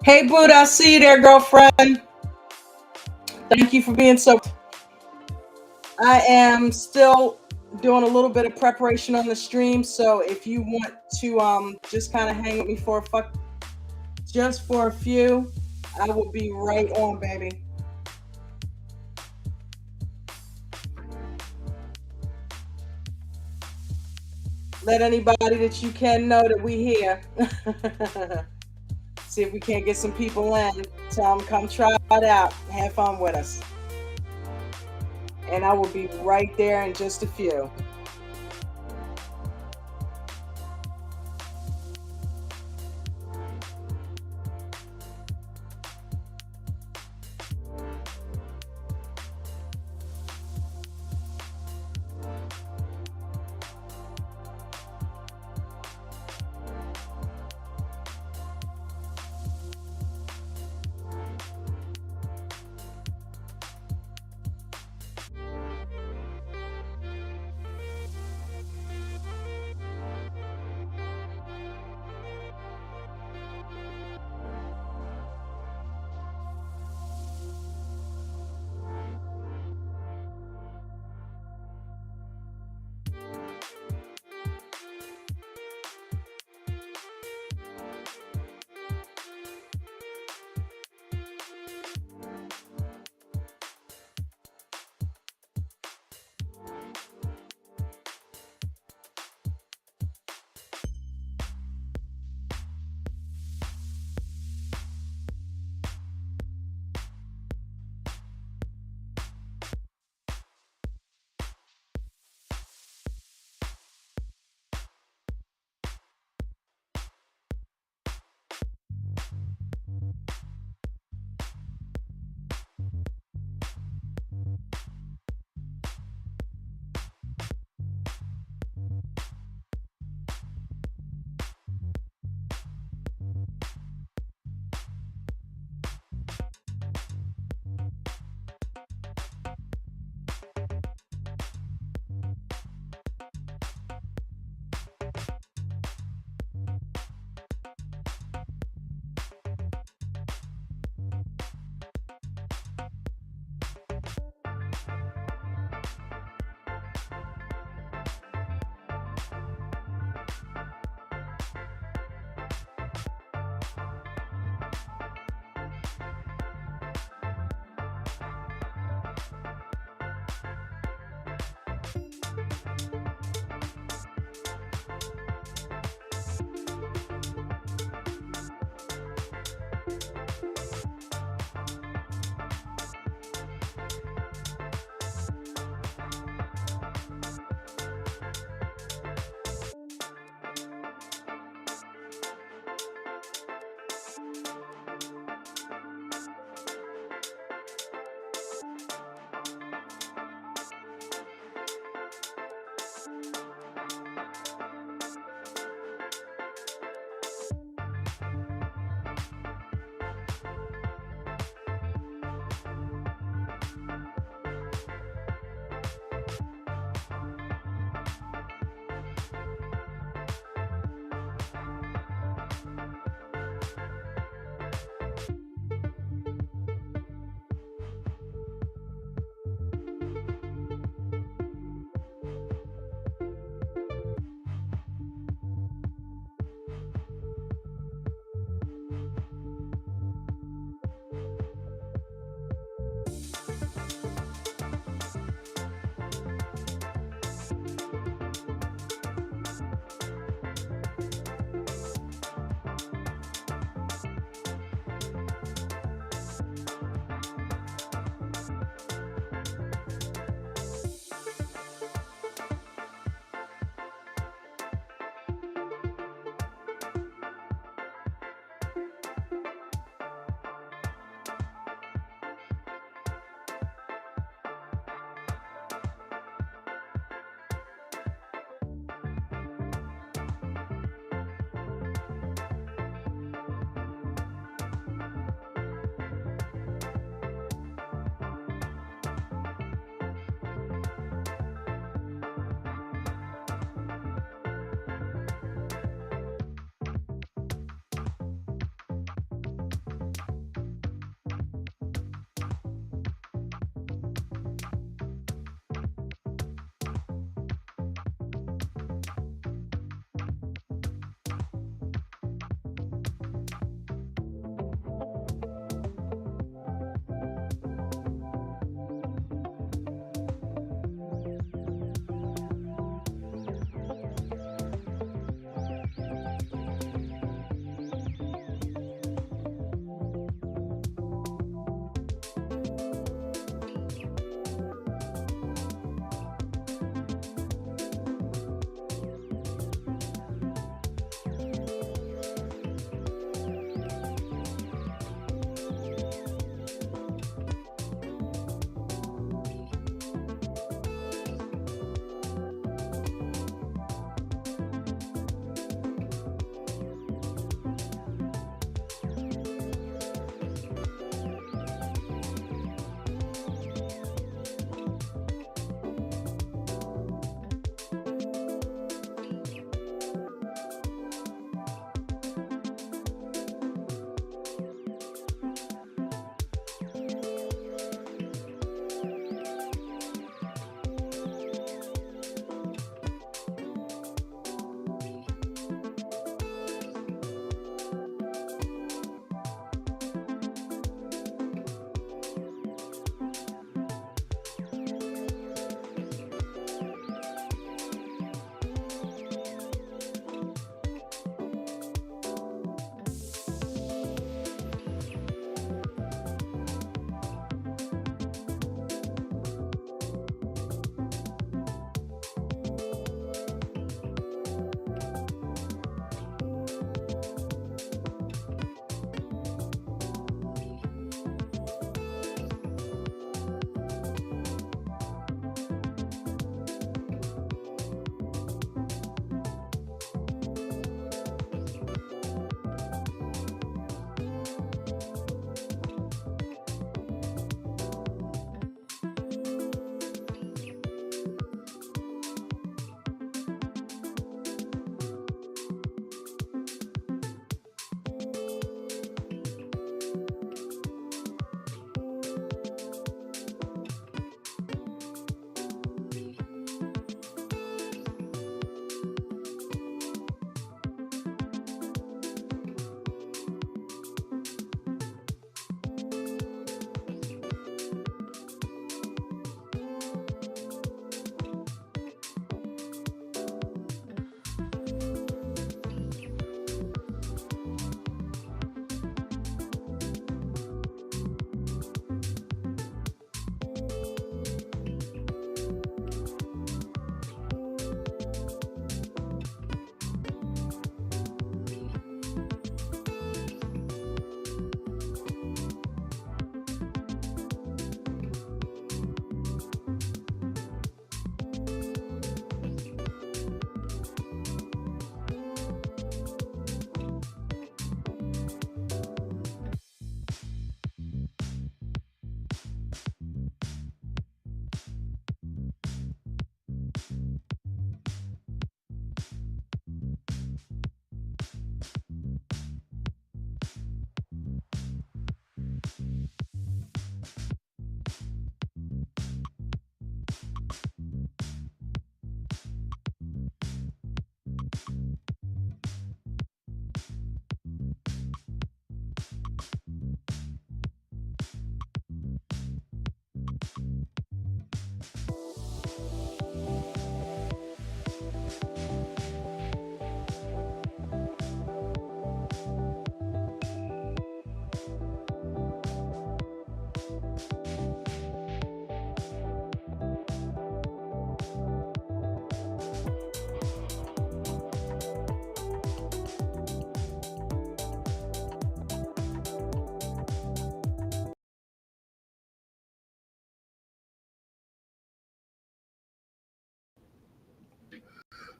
Hey, Buddha, I see you there, girlfriend. Thank you for being so. I am still doing a little bit of preparation on the stream, so if you want to just kind of hang with me for just for a few, I will be right on, baby. Let anybody that you can know that we here. See if we can't get some people in. Tell them come try it out. Have fun with us. And I will be right there in just a few.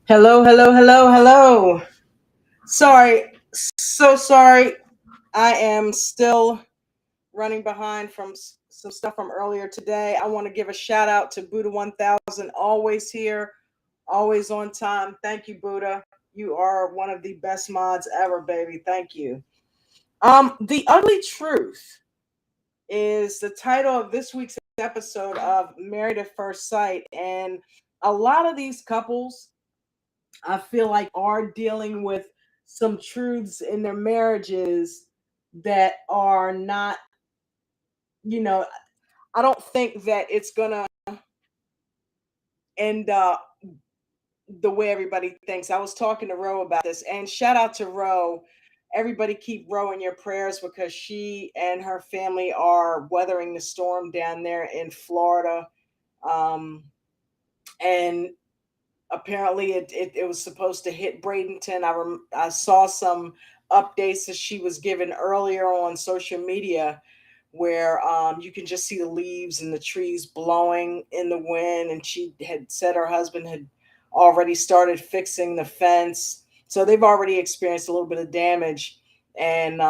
Hello, hello, hello, hello. Sorry, so sorry. I am still running behind from some stuff from earlier today. I want to give a shout out to Buddha 1000, always here, always on time. Thank you, Buddha. You are one of the best mods ever, baby. Thank you. The Ugly Truth is the title of this week's episode of Married at First Sight. And a lot of these couples, I feel like, are dealing with some truths in their marriages that are not, you know, I don't think that it's going to end up the way everybody thinks. I was talking to Ro about this, and shout out to Ro. Everybody keep Ro in your prayers because she and her family are weathering the storm down there in Florida. Um, and apparently it was supposed to hit Bradenton. I saw some updates that she was given earlier on social media where you can just see the leaves and the trees blowing in the wind. And she had said her husband had already started fixing the fence. So they've already experienced a little bit of damage. And,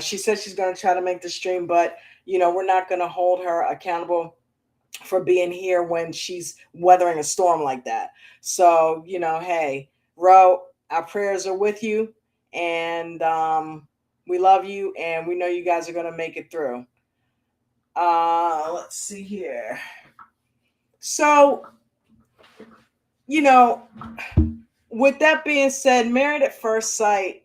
she said she's going to try to make the stream, but, we're not going to hold her accountable for being here when she's weathering a storm like that. So, hey, Ro, our prayers are with you, and we love you, and we know you guys are going to make it through. Let's see here. So, with that being said, Married at First Sight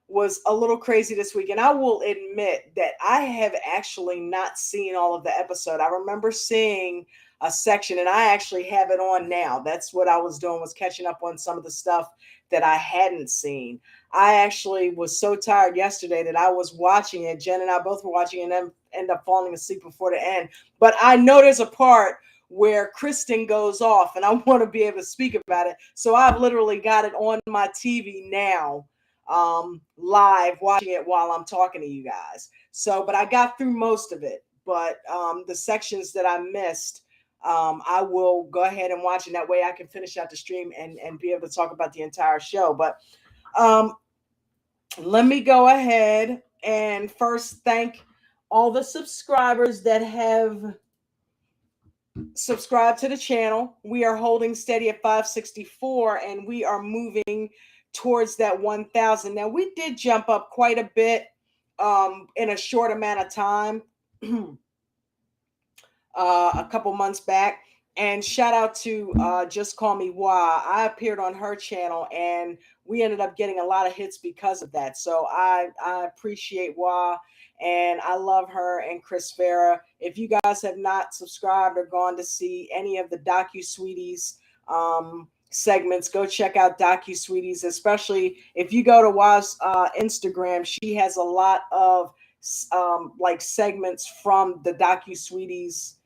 was a little crazy this week. And I will admit that I have actually not seen all of the episode. I remember seeing a section, and I actually have it on now. That's what I was doing, was catching up on some of the stuff that I hadn't seen. I actually was so tired yesterday that I was watching it. Jen and I both were watching it and then end up falling asleep before the end. But I know there's a part where Kristen goes off, and I want to be able to speak about it. So I've literally got it on my TV now, live, watching it while I'm talking to you guys. So, but I got through most of it. But the sections that I missed, I will go ahead and watch, and that way I can finish out the stream and be able to talk about the entire show. But let me go ahead and first thank all the subscribers that have subscribe to the channel. We are holding steady at 564, and we are moving towards that 1,000. Now, we did jump up quite a bit in a short amount of time, a couple months back. And shout out to Just Call Me Wah. I appeared on her channel, and we ended up getting a lot of hits because of that. So I appreciate Wah, and I love her and Chris Farah. If you guys have not subscribed or gone to see any of the DocuSweeties segments, go check out DocuSweeties, especially if you go to Wah's Instagram. She has a lot of like segments from the DocuSweeties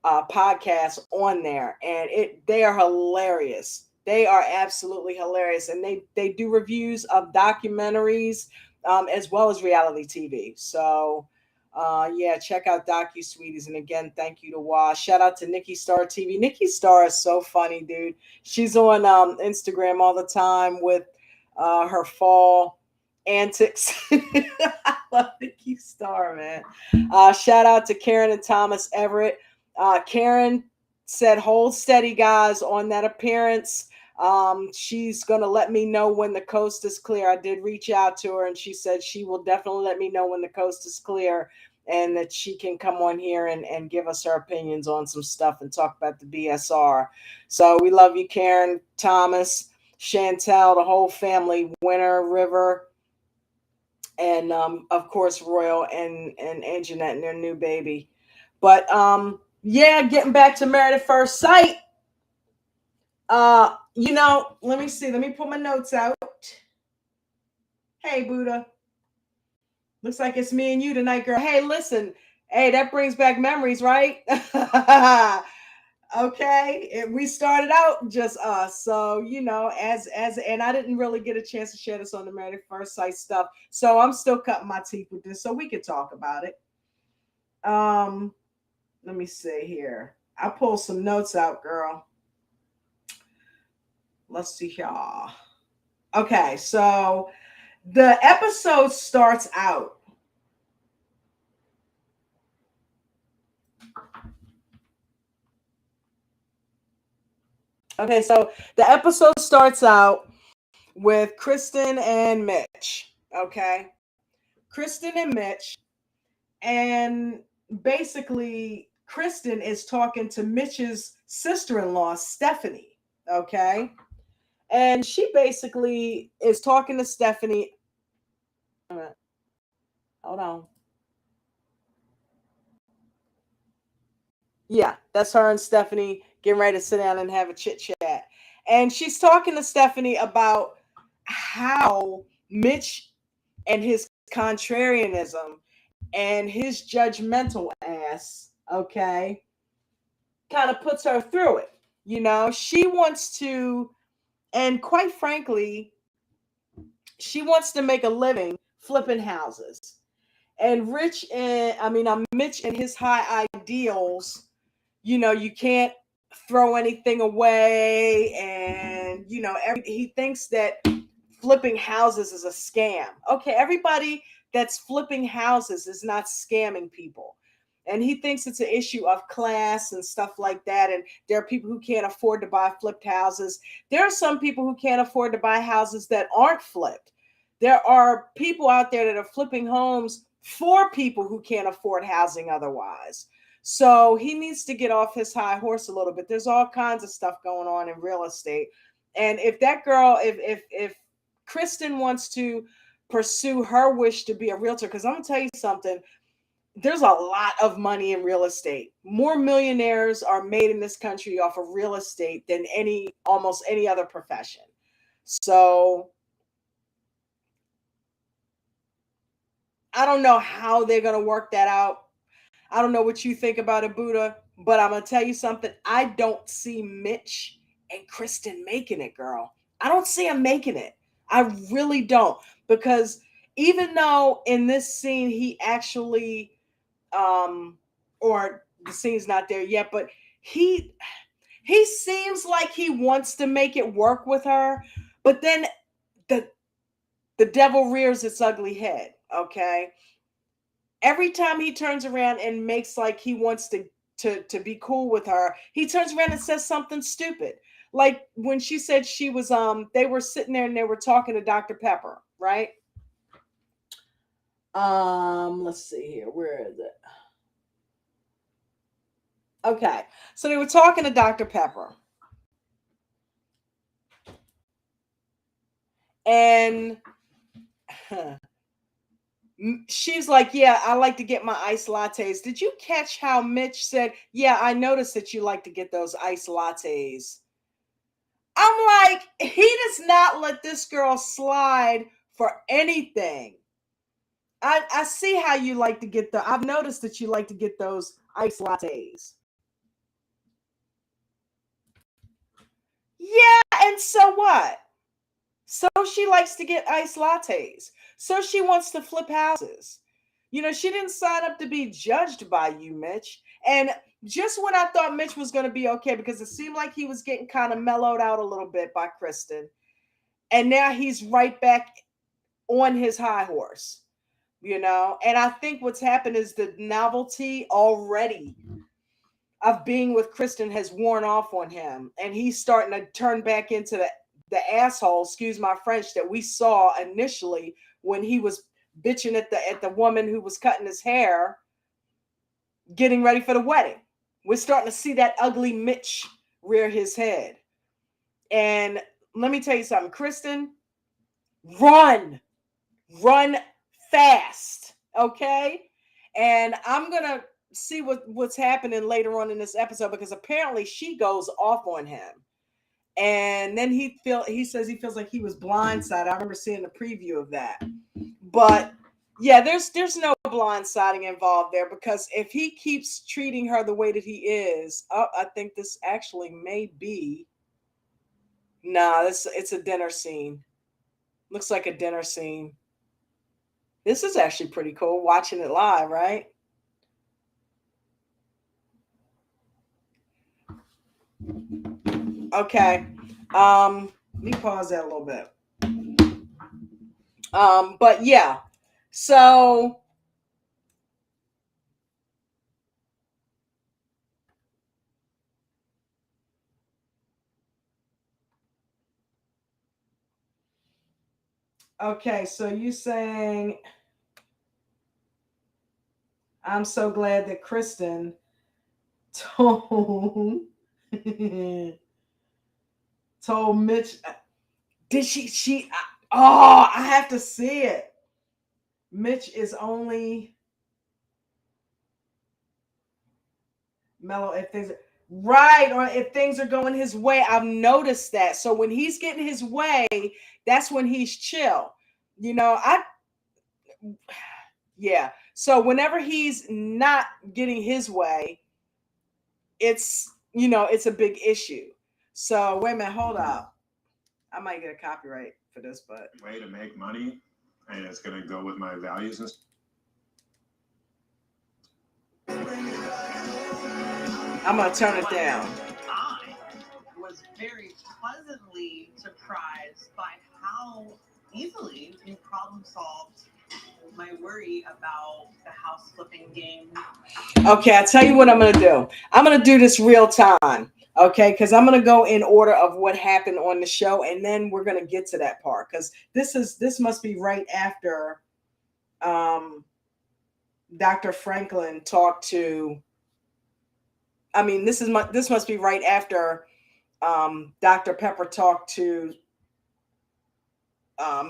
podcast on there, and they are hilarious. They are absolutely hilarious, and they do reviews of documentaries as well as reality TV. So yeah, check out DocuSweeties. And again, thank you to Wah. Shout out to Nikki Star TV. Nikki Star is so funny, dude. She's on Instagram all the time with her fall antics. I love Nikki Star, man. Shout out to Karen and Thomas Everett. Karen said, hold steady, guys, on that appearance. She's going to let me know when the coast is clear. I did reach out to her, and she said she will definitely let me know when the coast is clear, and that she can come on here and give us her opinions on some stuff and talk about the BSR. So we love you, Karen, Thomas, Chantel, the whole family, Winter, River, and of course Royal and Anjanette and their new baby. But yeah, getting back to Married at First Sight. Let me see. Let me pull my notes out. Hey, Buddha. Looks like it's me and you tonight, girl. Hey, listen. Hey, that brings back memories, right? Okay. We started out just us. So, and I didn't really get a chance to share this on the Married at First Sight stuff. So I'm still cutting my teeth with this so we can talk about it. Let me see here. I pulled some notes out, girl. Let's see here. Okay, so the episode starts out. Okay, so the episode starts out with Kristen and Mitch. Okay, Kristen and Mitch, and basically, Kristen is talking to Mitch's sister in law, Stephanie. Okay, and she basically is talking to Stephanie. Hold on. Yeah, that's her and Stephanie getting ready to sit down and have a chit chat. And she's talking to Stephanie about how Mitch and his contrarianism and his judgmental ass, okay, kind of puts her through it. You know, she wants to, and quite frankly, she wants to make a living flipping houses. And Mitch and his high ideals, you know, you can't throw anything away. And, you know, he thinks that flipping houses is a scam. Okay, everybody that's flipping houses is not scamming people. And he thinks it's an issue of class and stuff like that. And there are people who can't afford to buy flipped houses. There are some people who can't afford to buy houses that aren't flipped. There are people out there that are flipping homes for people who can't afford housing otherwise. So he needs to get off his high horse a little bit. There's all kinds of stuff going on in real estate. And if that girl, if Kristen wants to pursue her wish to be a realtor, because I'm gonna tell you something, there's a lot of money in real estate. More millionaires are made in this country off of real estate than almost any other profession. So I don't know how they're gonna work that out. I don't know what you think about it, Buddha, but I'm gonna tell you something. I don't see Mitch and Kristen making it, girl. I don't see them making it. I really don't, because even though in this scene he actually, or the scene's not there yet, but he seems like he wants to make it work with her, but then the the devil rears its ugly head. Okay, every time he turns around and makes like he wants to be cool with her, he turns around and says something stupid. Like when she said she was they were sitting there and they were talking to Dr. Pepper, right? Let's see here. Where is it? Okay. So they were talking to Dr. Pepper. And she's like, "Yeah, I like to get my iced lattes." Did you catch how Mitch said, "Yeah, I noticed that you like to get those iced lattes"? I'm like, he does not let this girl slide for anything. I see how you like to get I've noticed that you like to get those iced lattes. Yeah, and so what? So she likes to get iced lattes. So she wants to flip houses. You know, she didn't sign up to be judged by you, Mitch. And just when I thought Mitch was going to be okay, because it seemed like he was getting kind of mellowed out a little bit by Kristen. And now he's right back on his high horse, you know. And I think what's happened is the novelty already of being with Kristen has worn off on him, and he's starting to turn back into the asshole, excuse my French, that we saw initially when he was bitching at the woman who was cutting his hair, getting ready for the wedding. We're starting to see that ugly Mitch rear his head. And let me tell you something, Kristen, run fast, okay? And I'm gonna see what's happening later on in this episode, because apparently she goes off on him. And then he says he feels like he was blindsided. I remember seeing the preview of that. But yeah, there's no blindsiding involved there, because if he keeps treating her the way that he is, I think this actually may be, it's a dinner scene. Looks like a dinner scene. This is actually pretty cool watching it live, right? Okay. Let me pause that a little bit. But yeah, so okay, so you saying I'm so glad that Kristen told told Mitch. Did she oh, I have to see it. Mitch is only mellow if things right, or if things are going his way. I've noticed that. So when he's getting his way, that's when he's chill. I yeah. So whenever he's not getting his way, it's a big issue. So wait a minute, hold up. I might get a copyright for this, but way to make money, and it's going to go with my values. I'm gonna turn it down. I was very pleasantly surprised by how easily you problem solved my worry about the house flipping game. Okay, I tell you what I'm gonna do. I'm gonna do this real time. Okay, because I'm gonna go in order of what happened on the show, and then we're gonna get to that part. Because this must be right after Dr. Franklin talked to. I mean, this must be right after Dr. Pepper talked to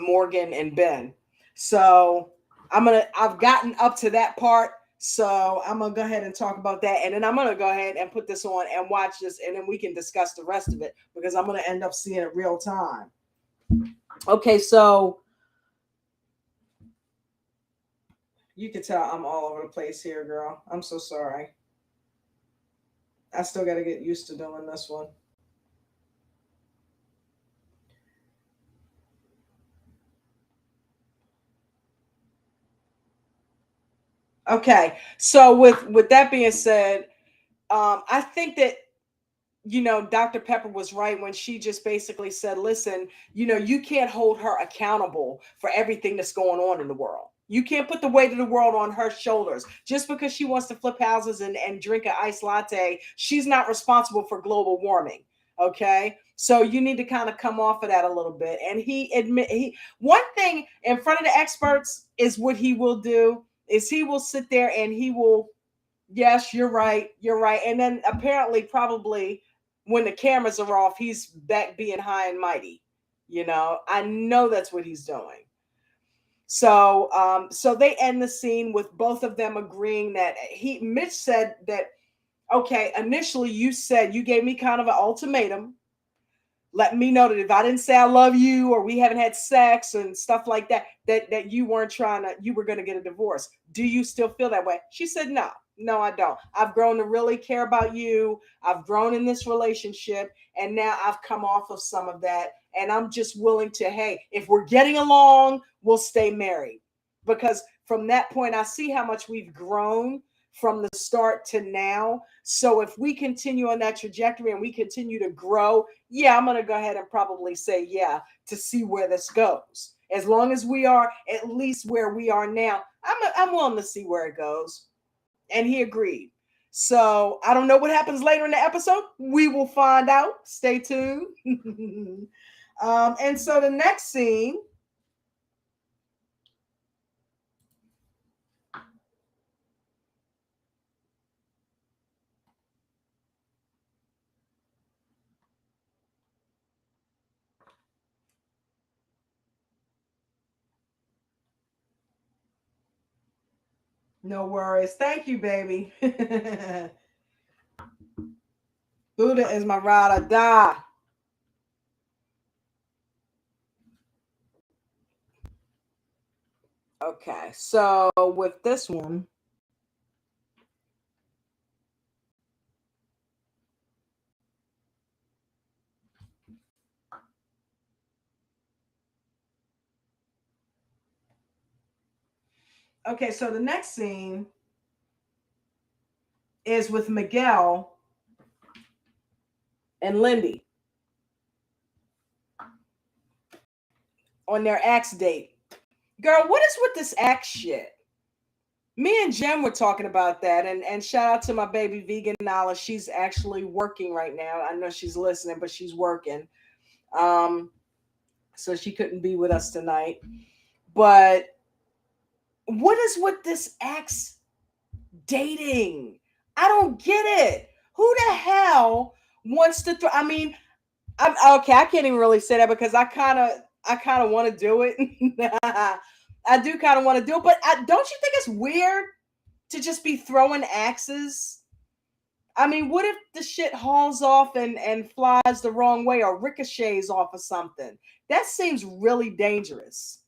Morgan and Ben. So I've gotten up to that part. So I'm gonna go ahead and talk about that, and then I'm gonna go ahead and put this on and watch this, and then we can discuss the rest of it because I'm gonna end up seeing it real time. Okay, so you can tell I'm all over the place here, girl. I'm so sorry. I still got to get used to doing this one. Okay, so with that being said, I think that Dr. Pepper was right when she just basically said, listen, you can't hold her accountable for everything that's going on in the world. You can't put the weight of the world on her shoulders. Just because she wants to flip houses and drink an iced latte, she's not responsible for global warming. Okay. So you need to kind of come off of that a little bit. And one thing in front of the experts is what he will do is he will sit there and he will, yes, you're right. You're right. And then apparently, probably when the cameras are off, he's back being high and mighty. I know that's what he's doing. So they end the scene with both of them agreeing that Mitch said that, okay, initially you said you gave me kind of an ultimatum. Let me know that if I didn't say I love you or we haven't had sex and stuff like that, that you were going to get a divorce. Do you still feel that way? She said, no, I don't. I've grown to really care about you. I've grown in this relationship, and now I've come off of some of that. And I'm just willing to, hey, if we're getting along, we'll stay married. Because from that point, I see how much we've grown from the start to now. So if we continue on that trajectory and we continue to grow, yeah, I'm going to go ahead and probably say yeah to see where this goes. As long as we are at least where we are now, I'm willing to see where it goes. And he agreed. So I don't know what happens later in the episode. We will find out. Stay tuned. And so the next scene. No worries. Thank you, baby. Buddha is my ride or die. Okay, so with this one, okay, so the next scene is with Miguel and Lindy. on their axe date. Girl, what is with this axe shit? Me and Jen were talking about that, and shout out to my baby vegan Nala. She's actually working right now. I know she's listening, but she's working. So she couldn't be with us tonight. But what is with this axe dating? I don't get it. Who the hell wants to I mean, I'm okay. I can't even really say that because I kind of want to do it. I do kind of want to do it, but don't you think it's weird to just be throwing axes? I mean, what if the shit hauls off and flies the wrong way or ricochets off of something? That seems really dangerous.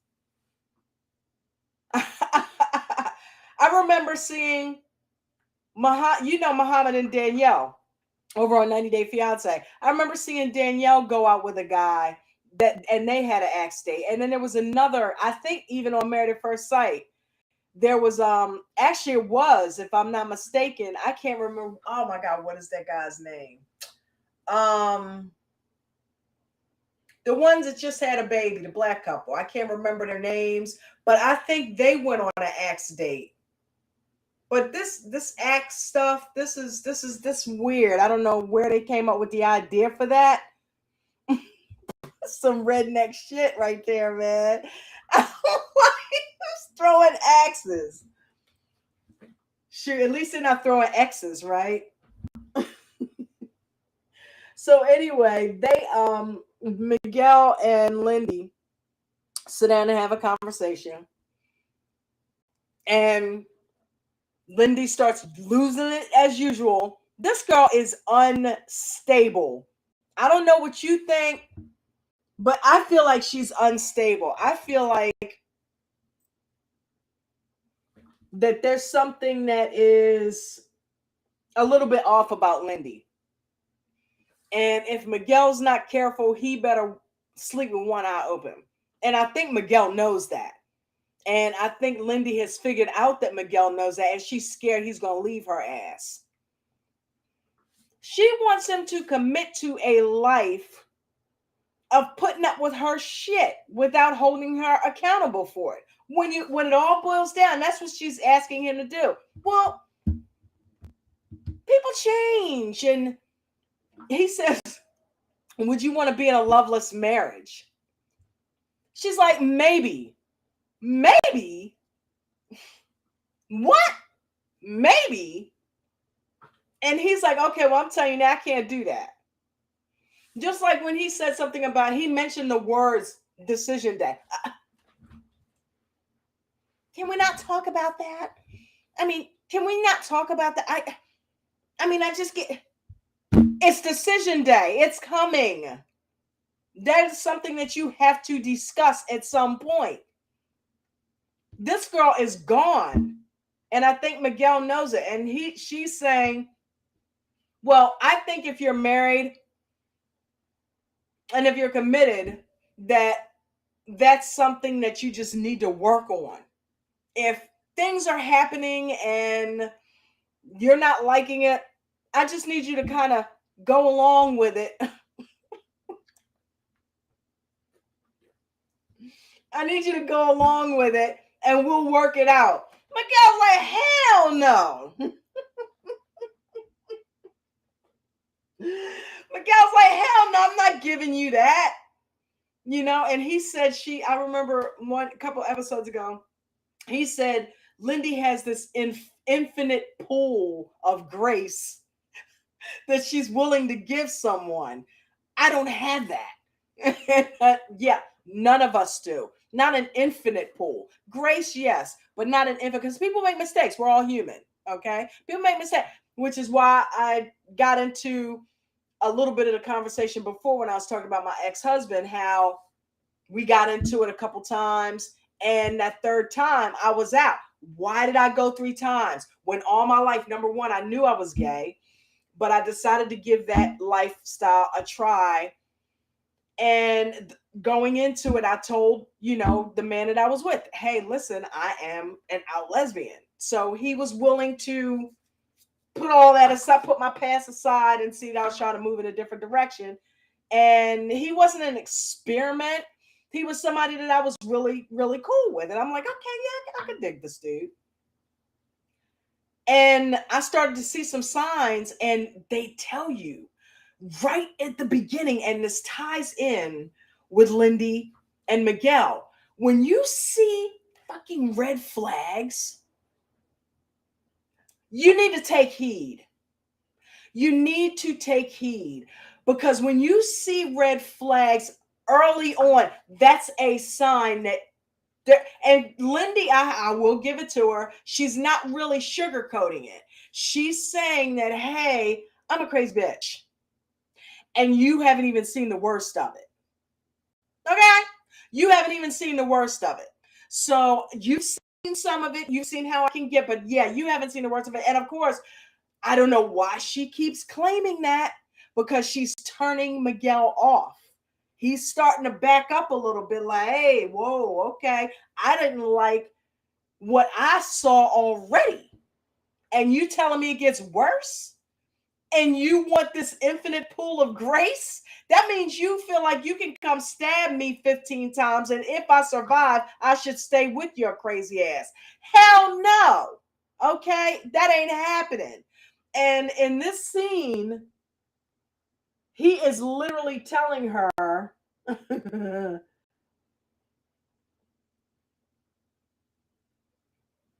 I remember seeing Muhammad and Danielle over on 90 Day Fiance. I remember seeing Danielle go out with a guy and they had an axe date. And then there was another, I think even on Married at First Sight, there was actually it was, if I'm not mistaken, I can't remember. Oh my God, what is that guy's name? The ones that just had a baby, the black couple. I can't remember their names, but I think they went on an axe date. But this axe stuff, this is weird. I don't know where they came up with the idea for that. Some redneck shit right there, man. Throwing axes. Sure, at least they're not throwing X's, right? So anyway, they Miguel and Lindy sit down and have a conversation. And Lindy starts losing it as usual. This girl is unstable. I don't know what you think, but I feel like she's unstable. I feel like that there's something that is a little bit off about Lindy. And if Miguel's not careful, he better sleep with one eye open. And I think Miguel knows that. And I think Lindy has figured out that Miguel knows that, and she's scared he's going to leave her ass. She wants him to commit to a life of putting up with her shit without holding her accountable for it. When it all boils down, that's what she's asking him to do. Well, people change. And he says, would you want to be in a loveless marriage? She's like, maybe. Maybe? What? Maybe? And he's like, okay, well, I'm telling you now, I can't do that. Just like when he said something about, he mentioned the words decision day. Can we not talk about that? I mean, can we not talk about that? I just get, it's decision day. It's coming. That is something that you have to discuss at some point. This girl is gone. And I think Miguel knows it. And she's saying, well, I think if you're married and if you're committed, that's something that you just need to work on. If things are happening and you're not liking it, I just need you to kind of go along with it. I need you to go along with it and we'll work it out. Miguel's like, hell no. Miguel's like, hell no, I'm not giving you that. And he said I remember a couple episodes ago, he said, Lindy has this infinite pool of grace that she's willing to give someone. I don't have that. Yeah, none of us do. Not an infinite pool. Grace, yes, but not an infinite, because people make mistakes. We're all human, okay? People make mistakes, which is why I got into a little bit of the conversation before when I was talking about my ex-husband, how we got into it a couple times, and that third time I was out. Why did I go 3 times? When all my life, number one, I knew I was gay, but I decided to give that lifestyle a try. And going into it, I told, the man that I was with, hey, listen, I am an out lesbian. So he was willing to put all that aside, put my past aside and see that I was trying to move in a different direction. And he wasn't an experiment. he was somebody that I was really, really cool with. And I'm like, okay, yeah, I can dig this dude. And I started to see some signs, and they tell you right at the beginning, and this ties in with Lindy and Miguel. When you see fucking red flags, you need to take heed. You need to take heed, because when you see red flags early on, that's a sign that and Lindy, I will give it to her. She's not really sugarcoating it. She's saying that, hey, I'm a crazy bitch. And you haven't even seen the worst of it. Okay? You haven't even seen the worst of it. So you've seen some of it. You've seen how I can get, but yeah, you haven't seen the worst of it. And of course, I don't know why she keeps claiming that, because she's turning Miguel off. He's starting to back up a little bit, like, hey, whoa, okay. I didn't like what I saw already. And you telling me it gets worse? And you want this infinite pool of grace? That means you feel like you can come stab me 15 times, and if I survive, I should stay with your crazy ass. Hell no. Okay? That ain't happening. And in this scene, he is literally telling her, let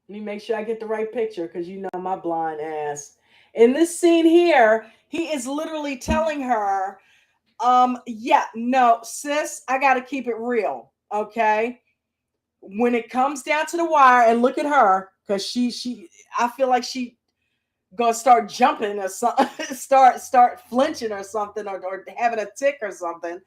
me make sure I get the right picture, because you know my blind ass. In this scene here, he is literally telling her, yeah, no, sis, I got to keep it real, okay? When it comes down to the wire, and look at her, because I feel like she gonna start jumping or something, start flinching or something, or having a tick or something.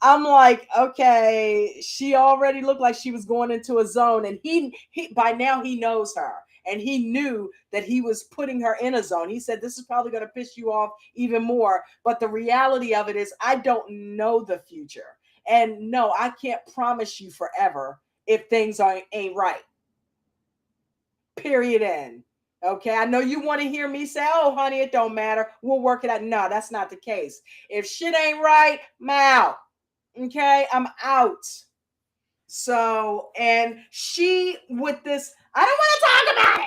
I'm like, okay, she already looked like she was going into a zone, and he by now he knows her, and he knew that he was putting her in a zone. He said, this is probably going to piss you off even more, but the reality of it is, I don't know the future, and no, I can't promise you forever if things ain't right. Period. End. Okay, I know you want to hear me say, oh, honey, it don't matter, we'll work it out. No, that's not the case. If shit ain't right, I'm out. Okay, I'm out. So, and she with this, I don't want to talk about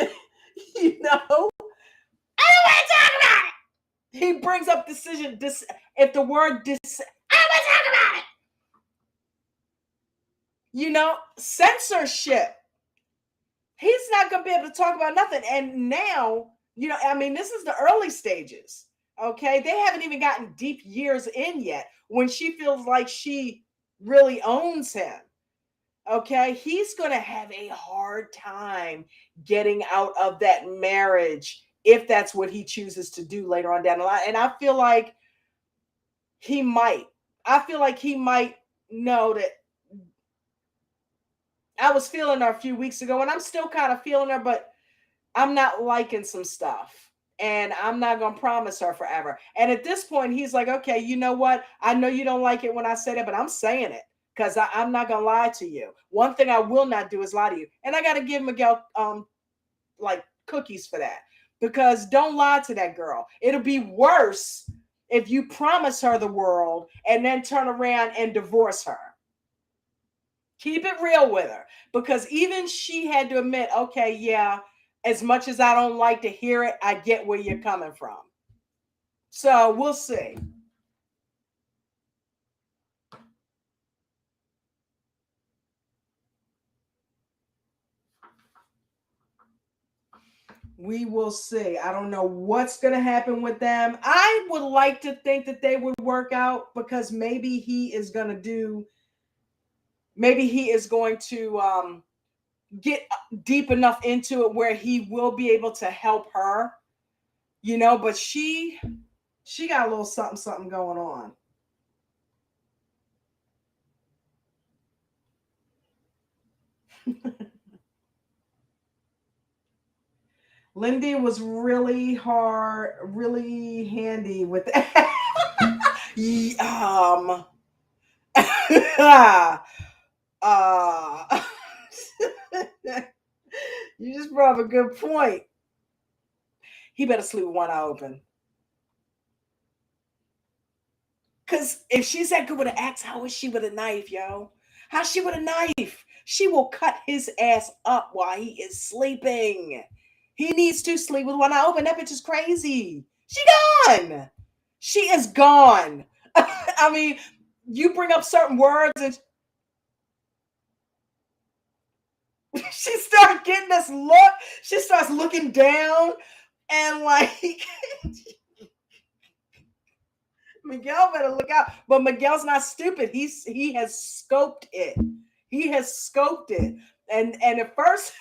it. You know, I don't want to talk about it. He brings up decision. If the word I don't want to talk about it. You know, censorship. He's not going to be able to talk about nothing. And now, you know, I mean, this is the early stages. Okay, they haven't even gotten deep years in yet, when she feels like she really owns him. Okay, he's going to have a hard time getting out of that marriage if that's what he chooses to do later on down the line. And I feel like he might. I feel like he might know that. I was feeling her a few weeks ago, and I'm still kind of feeling her, but I'm not liking some stuff, and I'm not going to promise her forever. And at this point, he's like, okay, you know what? I know you don't like it when I say that, but I'm saying it, because I'm not going to lie to you. One thing I will not do is lie to you. And I got to give Miguel like cookies for that, because don't lie to that girl. It'll be worse if you promise her the world and then turn around and divorce her. Keep it real with her, because even she had to admit, okay, yeah, as much as I don't like to hear it, I get where you're coming from. So we'll see. We will see. I don't know what's going to happen with them. I would like to think that they would work out, because maybe he is going to get deep enough into it where he will be able to help her, you know, but she got a little something going on. Lindy was really handy with that. You just brought up a good point. He better sleep with one eye open. Because if she's that good with an axe, how is she with a knife, yo? How's she with a knife? She will cut his ass up while he is sleeping. He needs to sleep with one eye open. That bitch is crazy. She gone. She is gone. I mean, you bring up certain words and she starts getting this look. She starts looking down and like Miguel better look out. But Miguel's not stupid. He has scoped it. He has scoped it. And at first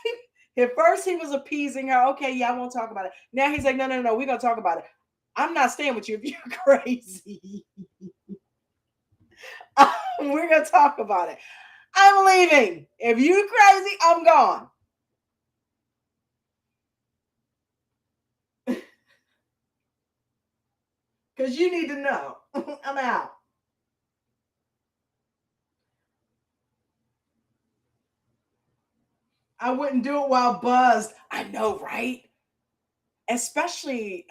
he was appeasing her. Okay, yeah, I won't talk about it. Now he's like, no, we're gonna talk about it. I'm not staying with you if you're crazy. We're gonna talk about it. I'm leaving. If you're crazy, I'm gone. Because you need to know. I'm out. I wouldn't do it while buzzed. I know, right? Especially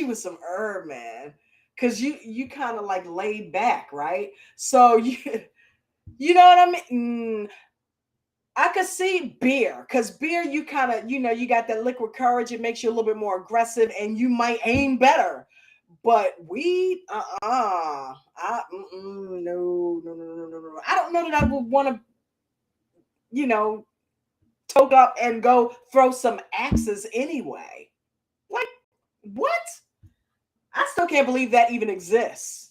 with some herb, man. Cause you kind of like laid back, right? So you know what I mean? I could see beer, because beer, you kind of, you got that liquid courage. It makes you a little bit more aggressive and you might aim better. But weed, no. I don't know that I would want to, toke up and go throw some axes anyway. Like, what? I still can't believe that even exists.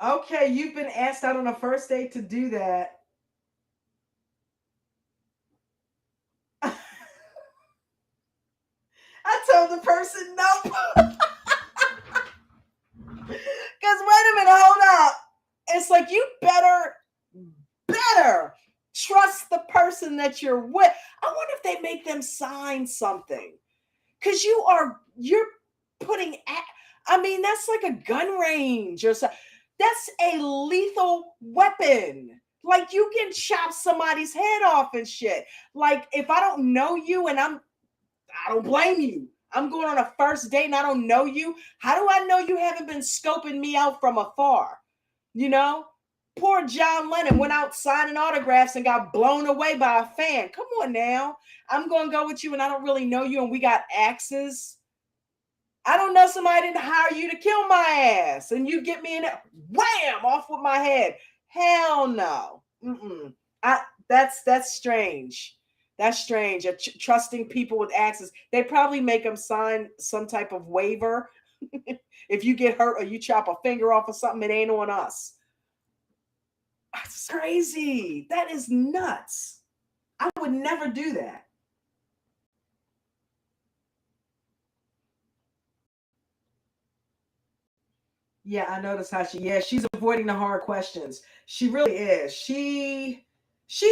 Okay, you've been asked out on a first date to do that. I told the person nope. Because wait a minute, hold up. It's like you better trust the person that you're with. I wonder if they make them sign something. Because you're putting, I mean, that's like a gun range or something. That's a lethal weapon. Like you can chop somebody's head off and shit. Like if I don't know you and I don't blame you. I'm going on a first date and I don't know you. How do I know you haven't been scoping me out from afar? You know? Poor John Lennon went out signing autographs and got blown away by a fan. Come on now. I'm going to go with you and I don't really know you and we got axes. I don't know, somebody didn't hire you to kill my ass and you get me in there, wham, off with my head. Hell no. That's strange. That's strange. Trusting people with axes. They probably make them sign some type of waiver. If you get hurt or you chop a finger off or something, it ain't on us. That's crazy. That is nuts. I would never do that. Yeah, I noticed how she's avoiding the hard questions. She really is. She's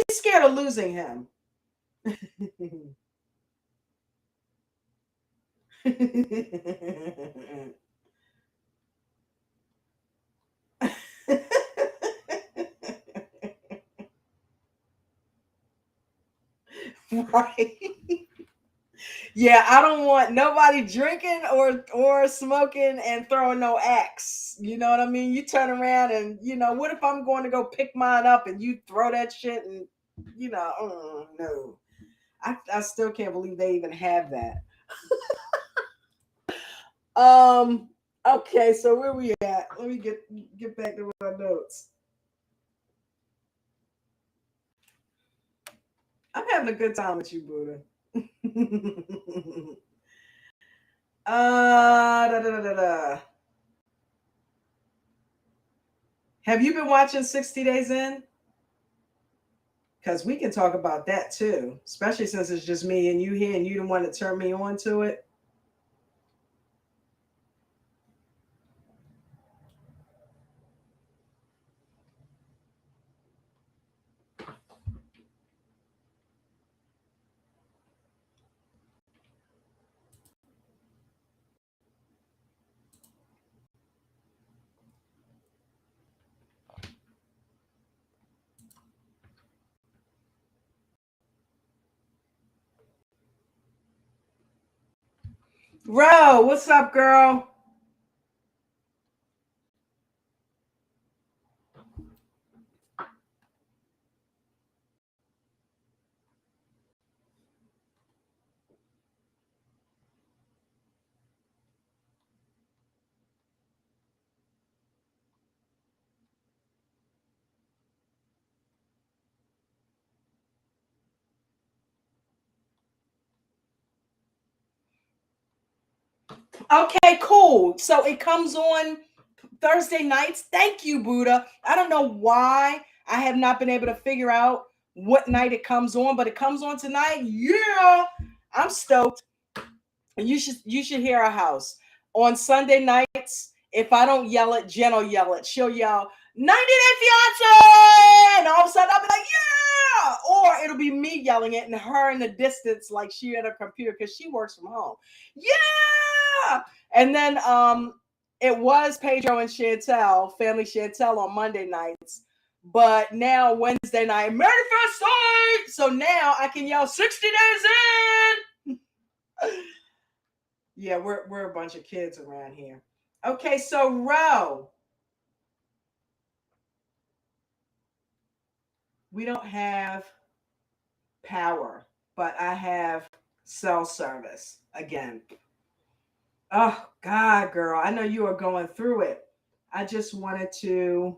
scared of losing him. Right. Yeah, I don't want nobody drinking or smoking and throwing no axe. You know what I mean? You turn around and what if I'm going to go pick mine up and you throw that shit and no. I still can't believe they even have that. Okay, so where we at? Let me get back to my notes. I'm having a good time with you, Buddha. Da, da, da, da, da. Have you been watching 60 Days In? Because we can talk about that too, especially since it's just me and you here and you the one that turned me on to it. Ro, what's up, girl? Okay, cool. So it comes on Thursday nights. Thank you, Buddha. I don't know why I have not been able to figure out what night it comes on, but it comes on tonight. Yeah, I'm stoked. You should hear our house on Sunday nights. If I don't yell it, Jen will yell it. She'll yell 90 Day Fiance, and all of a sudden I'll be like, yeah, or it'll be me yelling it and her in the distance like she at her computer because she works from home. Yeah, and then it was Pedro and Chantel, Family Chantel on Monday nights. But now Wednesday night, manifest. So now I can yell 60 days in. Yeah, we're a bunch of kids around here. Okay, so Ro, we don't have power, but I have cell service again. Oh God, girl, I know you are going through it. I just wanted to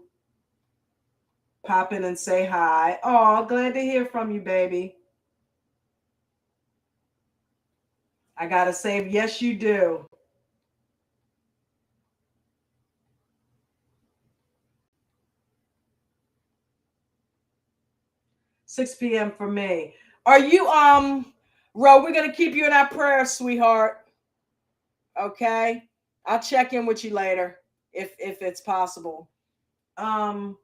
pop in and say hi. Oh, glad to hear from you, baby. I gotta say, yes, you do. 6 p.m. for me. Are you Ro, we're gonna keep you in our prayers, sweetheart. Okay. I'll check in with you later if it's possible. Um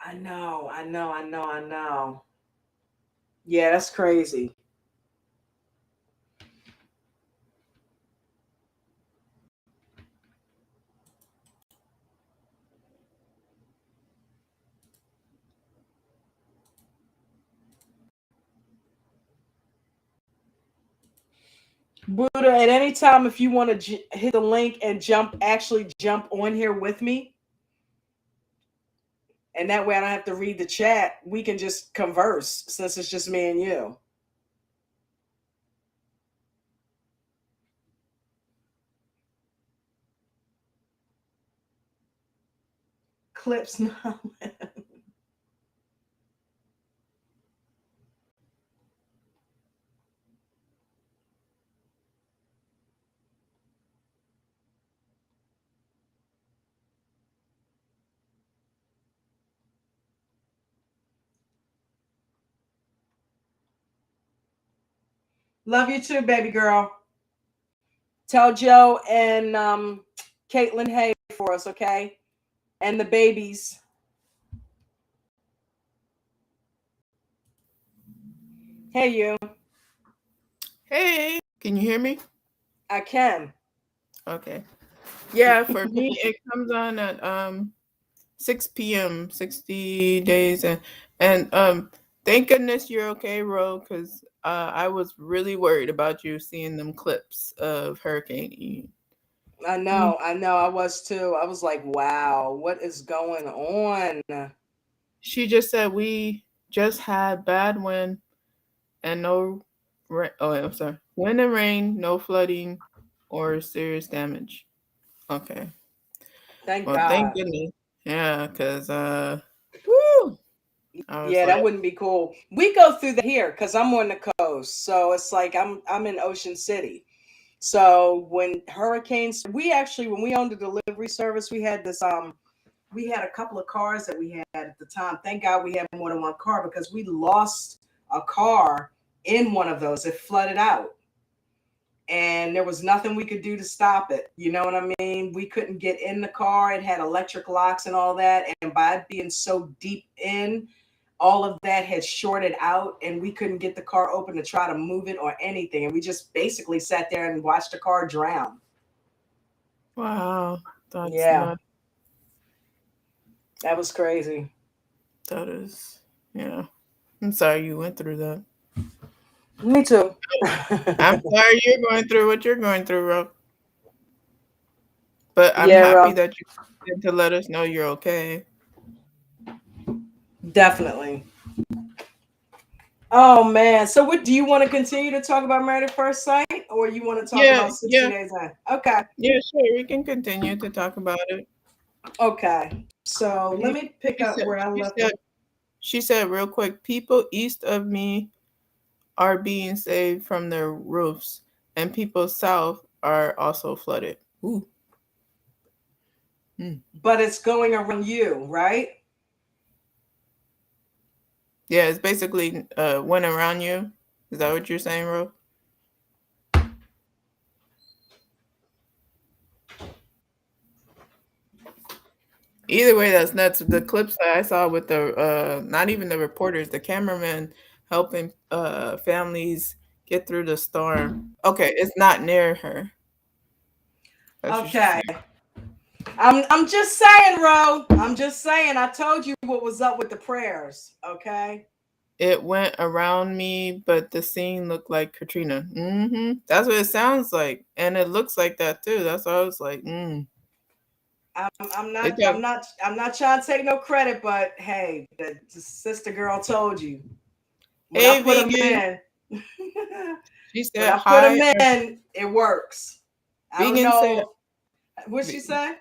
I know. Yeah, that's crazy. Buddha, at any time if you want to hit the link and actually jump on here with me, and that way I don't have to read the chat, we can just converse since it's just me and you. Clips now. Love you too, baby girl. Tell Joe and Caitlin hey for us, okay? And the babies. Hey, you. Hey, can you hear me? I can. Okay. Yeah, for me it comes on at 6 p.m. 60 days and thank goodness you're okay, Ro, because I was really worried about you seeing them clips of Hurricane Ian. I know. I was too. I was like, wow, what is going on? She just said we just had bad wind and no I'm sorry. Wind and rain, no flooding or serious damage. Okay. Thank Well, thank God. goodness. Yeah, because whew, I was Yeah, that like, wouldn't be cool. We go through that here because I'm on the coast, so it's like I'm in Ocean City. So when hurricanes, we actually when we owned the delivery service, we had this we had a couple of cars that we had at the time. Thank God we had more than one car because we lost a car in one of those. It flooded out. And there was nothing we could do to stop it. You know what I mean? We couldn't get in the car. It had electric locks and all that. And by it being so deep in, all of that had shorted out and we couldn't get the car open to try to move it or anything. And we just basically sat there and watched the car drown. wow, that's Yeah, not that was crazy. that is yeah. I'm sorry you went through that. Me too. I'm sorry you're going through what you're going through, Ro. But I'm Yeah, happy Ro. that you did to let us know you're okay. Definitely. Oh man. So what do you want to continue to talk about Married at First Sight, or you want to talk Yeah, about 60 yeah, Days In? Okay. yeah, sure. We can continue to talk about it. Okay. So let He- me pick She up said, where I she left said, it. she said real quick, people east of me are being saved from their roofs, and people south are also flooded. Ooh. But it's going around you, right? Yeah, it's basically went around you. Is that what you're saying, Ro? Either way, that's nuts. The clips that I saw with the not even the reporters, the cameraman helping families get through the storm. Okay, it's not near her. That's what she's Okay. saying. I'm just saying, Ro. I'm just saying. I told you what was up with the prayers. Okay. It went around me, but the scene looked like Katrina. That's what it sounds like, and it looks like that too. That's why I was like, I'm It not trying to take no credit, but hey, the sister girl told you. When Hey, I put them vegan. in, She when said I put hi. them in, it works. I don't Vegan said, know. What'd she say?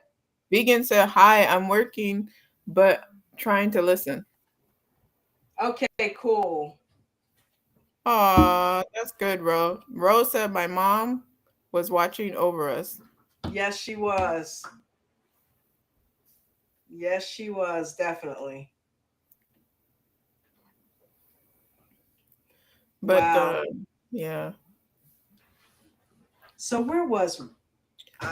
Vegan said hi. I'm working, but trying to listen. Okay, cool. Aw, that's good, Ro. Ro said my mom was watching over us. Yes, she was. Yes, she was, definitely. But Wow. yeah. So where was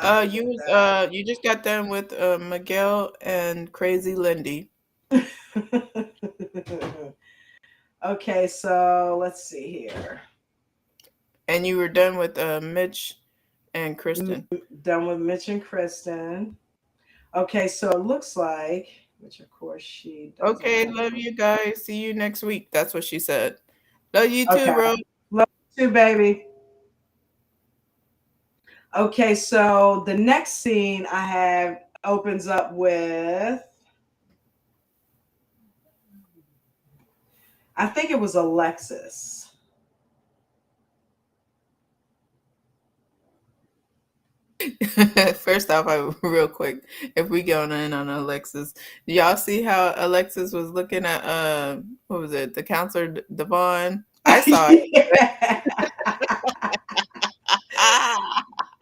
You just got done with Miguel and Crazy Lindy. Okay, so let's see here. And you were done with Mitch and Kristen. Done with Mitch and Kristen. Okay, so it looks like, which of course she doesn't. Okay, love you guys. See you next week. That's what she said. Love you too, Okay. Ro. Love you too, baby. Okay, so the next scene I have opens up with, I think it was Alexis. First off, real quick, if we going in on Alexis, y'all see how Alexis was looking at what was it, the counselor Devon? I saw it.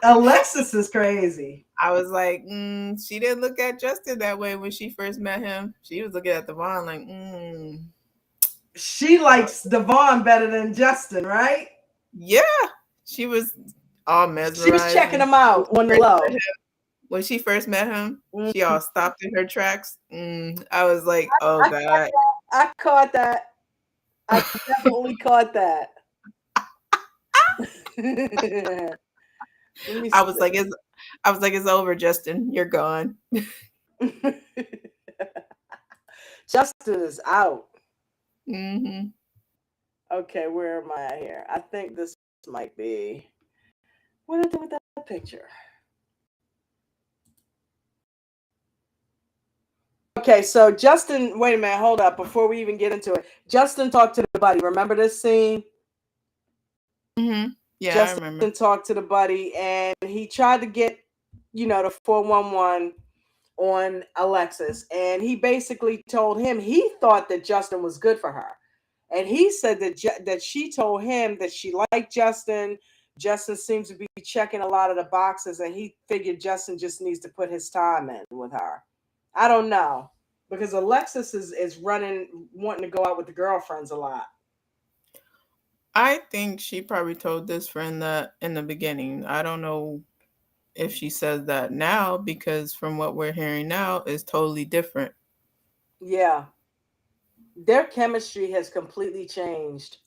Alexis is crazy. I was like, she didn't look at Justin that way when she first met him. She was looking at Devon like, She likes Devon better than Justin, right? Yeah, she was all mesmerized. She was checking him out on the low. When she first met him, she all stopped in her tracks. I was like, oh God. I caught that. I definitely caught that. I was like, it's over, Justin. You're gone. Justin is out. Mm-hmm. Okay, where am I here? I think this might be. What did I do with that picture? Okay, so Justin, wait a minute, hold up. Before we even get into it, Justin talked to the buddy. Remember this scene? Mm-hmm. Yeah, Justin I remember. talked to the buddy, and he tried to get, the 411 on Alexis, and he basically told him he thought that Justin was good for her, and he said that she told him that she liked Justin. Justin seems to be checking a lot of the boxes, and he figured Justin just needs to put his time in with her. I don't know, because Alexis is wanting to go out with the girlfriends a lot. I think she probably told this friend that in the beginning. I don't know if she says that now, because from what we're hearing now is totally different. Yeah. Their chemistry has completely changed,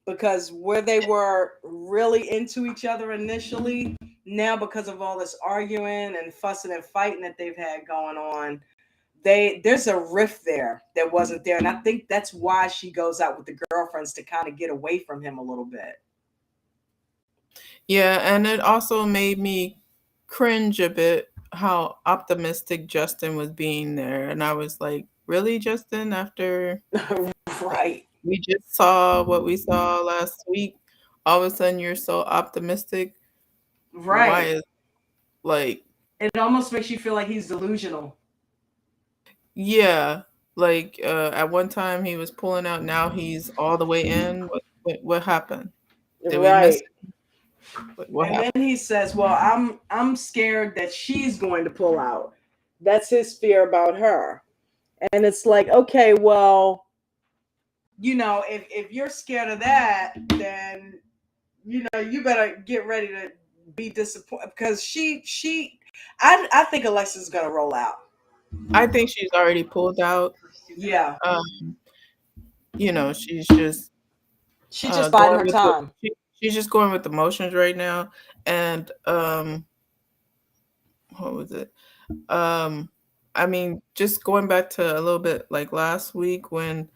because where they were really into each other initially, now because of all this arguing and fussing and fighting that they've had going on, there's a rift there that wasn't there, and I think that's why she goes out with the girlfriends to kind of get away from him a little bit. Yeah, and it also made me cringe a bit how optimistic Justin was being there. And I was like, really, Justin, after Right. we just saw what we saw last week, all of a sudden you're so optimistic. Why Right. is like, It almost makes you feel like he's delusional. yeah, like at one time he was pulling out, now he's all the way in. What happened? Did we miss Right. what And happened? then he says, "Well, I'm scared that she's going to pull out." That's his fear about her. And it's like, okay, well, if you're scared of that, then you better get ready to be disappointed, because I think Alexa's gonna roll out. I think she's already pulled out. Yeah. She's just She's just biding her going with time. she's just going with the motions right now. And what was it? I mean, just going back to a little bit like last week when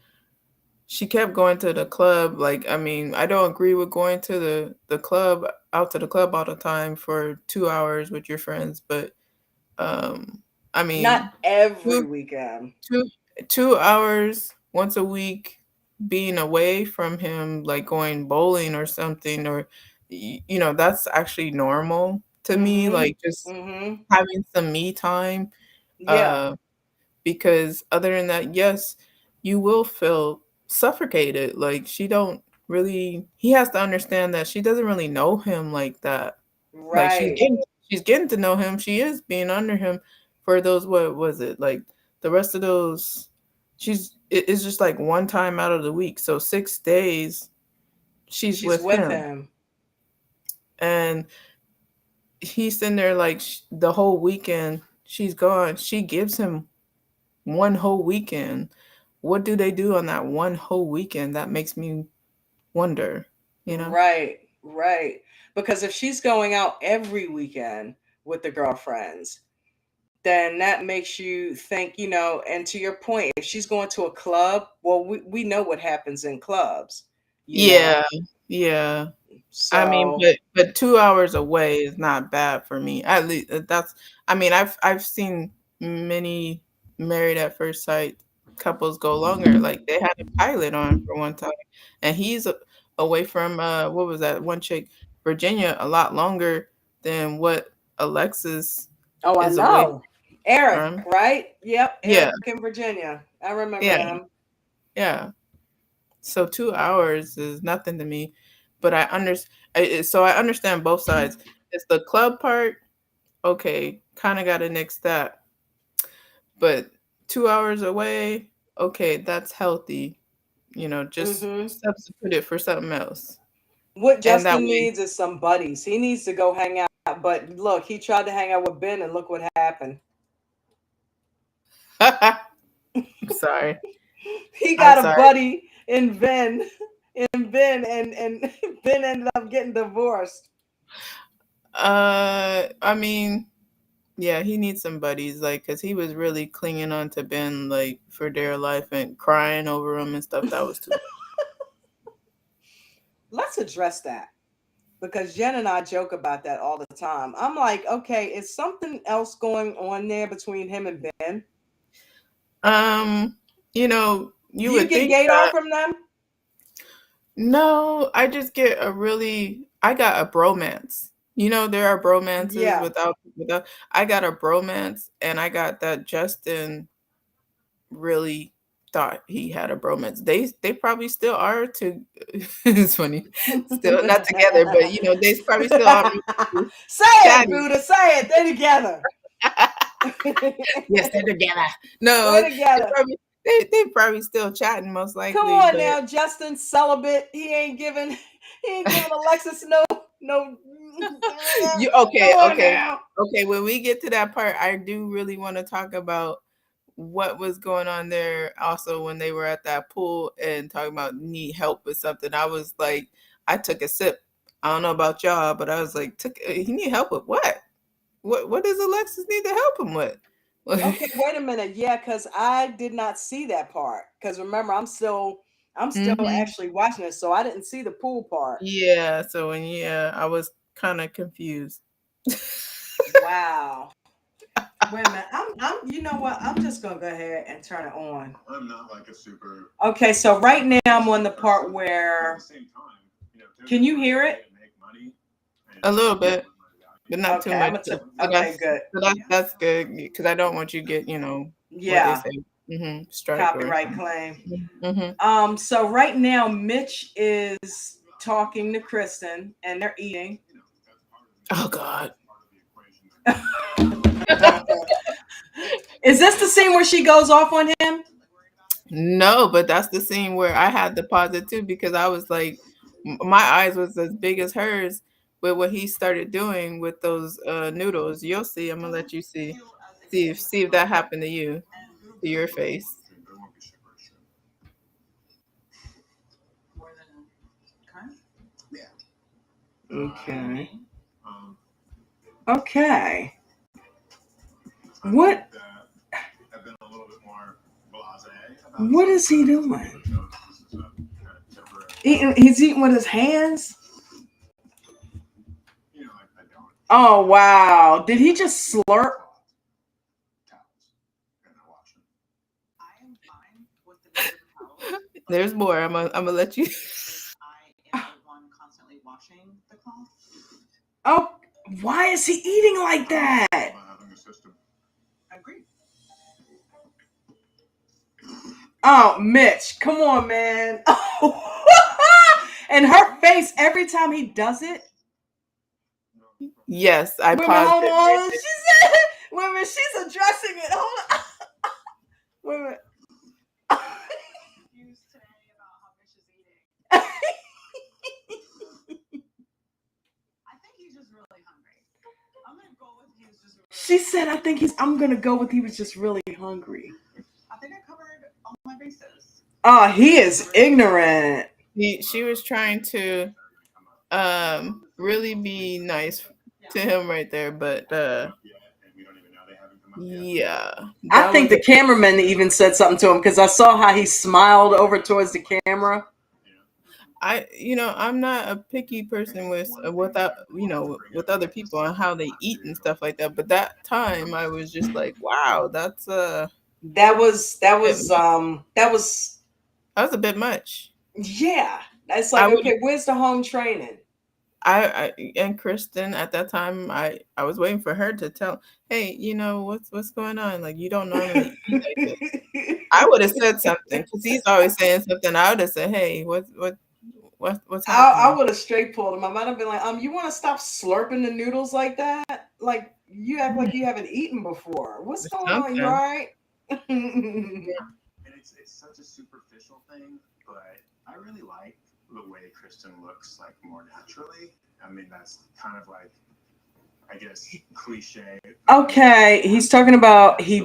she kept going to the club. Like, I mean, I don't agree with going to the club, out to the club all the time for 2 hours with your friends, but I mean, Not every two, weekend. 2 hours once a week being away from him, like going bowling or something, or that's actually normal to me, like just Mm-hmm. having some me time. Yeah. Because other than that, yes, you will feel suffocated. Like he has to understand that she doesn't really know him like that. Like Right. she's getting to know him. She is being under him for those, what was it? Like the rest of those, it's just like one time out of the week. So 6 days she's with him. And he's in there like the whole weekend she's gone. She gives him one whole weekend. What do they do on that one whole weekend? That makes me wonder, Right. Because if she's going out every weekend with the girlfriends, then that makes you think, and to your point, if she's going to a club, well, we know what happens in clubs. Yeah. So, I mean, but 2 hours away is not bad for me. At least I mean, I've seen many Married at First Sight couples go longer. Like they had a pilot on for one time, and he's away from what was that one chick, Virginia, a lot longer than what Alexis I is away know. Eric, from. right? Yep. Yeah. Eric in Virginia. I remember him. Yeah. So 2 hours is nothing to me, but I understand both sides. It's the club part, okay, kind of got to nix that. But 2 hours away, okay, that's healthy. Just substitute it for something else. What And that Justin way, needs is some buddies. He needs to go hang out. But look, he tried to hang out with Ben, and look what happened. sorry. He got a buddy in Ben, and Ben ended up getting divorced. I mean, yeah, he needs some buddies, like, because he was really clinging on to Ben, like, for dear life and crying over him and stuff. That was too much. Let's address that, because Jen and I joke about that all the time. I'm like, okay, is something else going on there between him and Ben? You would get think gaydar from them? No, I just get I got a bromance. There are bromances without. I got a bromance, and I got that Justin really thought he had a bromance. They probably still are too. It's funny, still not together, but they probably still are. Say it, Buddha. Say it. They're together. Yes, they're together. No, they're together. They probably still chatting, most likely. Come on now, Justin celibate. He ain't giving Alexis no. Okay. When we get to that part, I do really want to talk about what was going on there. Also, when they were at that pool and talking about need help with something, I was like, I took a sip. I don't know about y'all, but I was like, he need help with what? What does Alexis need to help him with? Okay, wait a minute. Yeah, because I did not see that part. Because remember, I'm still Mhm. actually watching it, so I didn't see the pool part. Yeah, so I was kind of confused. Wow. Wait a minute. You know what? I'm just gonna go ahead and turn it on. I'm not like a super. Okay, so right now I'm on the part But at where. the same time, Can you hear it? Make money, A little bit, but not too Okay, I'm much. gonna. So Okay, good. that's good because I don't want you to get what they Yeah, say, strike or copyright claim. hmm So right now Mitch is talking to Kristen, and they're eating. Oh God. Is this the scene where she goes off on him? No, but that's the scene where I had to pause it too because I was like, my eyes was as big as hers with what he started doing with those noodles. You'll see. I'm gonna let you see. See if that happened to you, to your face. More than current. Okay. Um, Okay. I What? think that I've been a little bit more blasé about What some is he things. doing? This is a kind of temporary. He's eating with his hands. I don't. Oh wow! Did he just slurp? Towels and I wash them. I am fine with the paper towels. There's more. I'm gonna let you. If I am the one constantly washing the cloth. Oh, why is he eating like that? About having a system. Agreed. Oh, Mitch, come on, man! And her face every time he does it. Yes, I Wait a minute, paused hold it. Right on. She said, "Wait a minute, she's addressing it." Hold on. Wait a minute. Confused today about how Mitch is eating. I think he's just really hungry. I'm gonna go with he's just. Really She said, "I think he's." I'm gonna go with he was just really hungry. I think I covered all my bases. Oh, he is ignorant. She was trying to really be nice to him right there, but yeah, I that think was the cameraman even said something to him because I saw how he smiled over towards the camera. I'm not a picky person without with other people and how they eat and stuff like that, but that time I was just like, wow, that's That was that was was a bit much. yeah. It's I like, would okay, where's the home training? I and Kristen at that time I was waiting for her to tell, hey, what's going on, like you don't normally eat like this. I would have said something because he's always saying something. I would have said, hey, what's I happening? would have straight pulled him. I might have been like, you want to stop slurping the noodles like that? Like you act like you haven't eaten before. What's Or going on? You all something. right? And it's such a superficial thing, but I really like the way Kristen looks like more naturally. I mean, that's kind of like, I guess, cliche. Okay, he's talking about he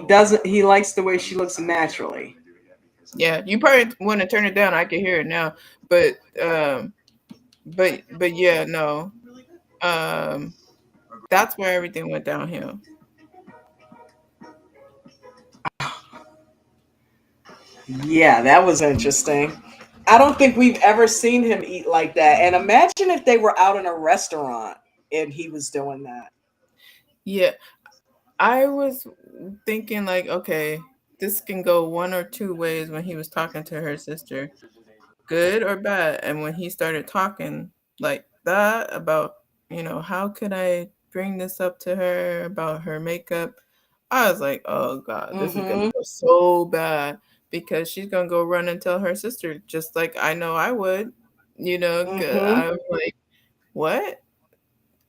likes the way she looks naturally. Yeah, you probably want to turn it down. I can hear it now, but yeah, no, that's where everything went downhill. Yeah, that was interesting. I don't think we've ever seen him eat like that. And imagine if they were out in a restaurant and he was doing that. Yeah, I was thinking like, okay, this can go one or two ways when he was talking to her sister, good or bad. And when he started talking like that about, how could I bring this up to her about her makeup? I was like, oh God, this is gonna Mm-hmm. go so bad because she's gonna go run and tell her sister, just like I know I would, 'cause Mm-hmm. I'm like, what?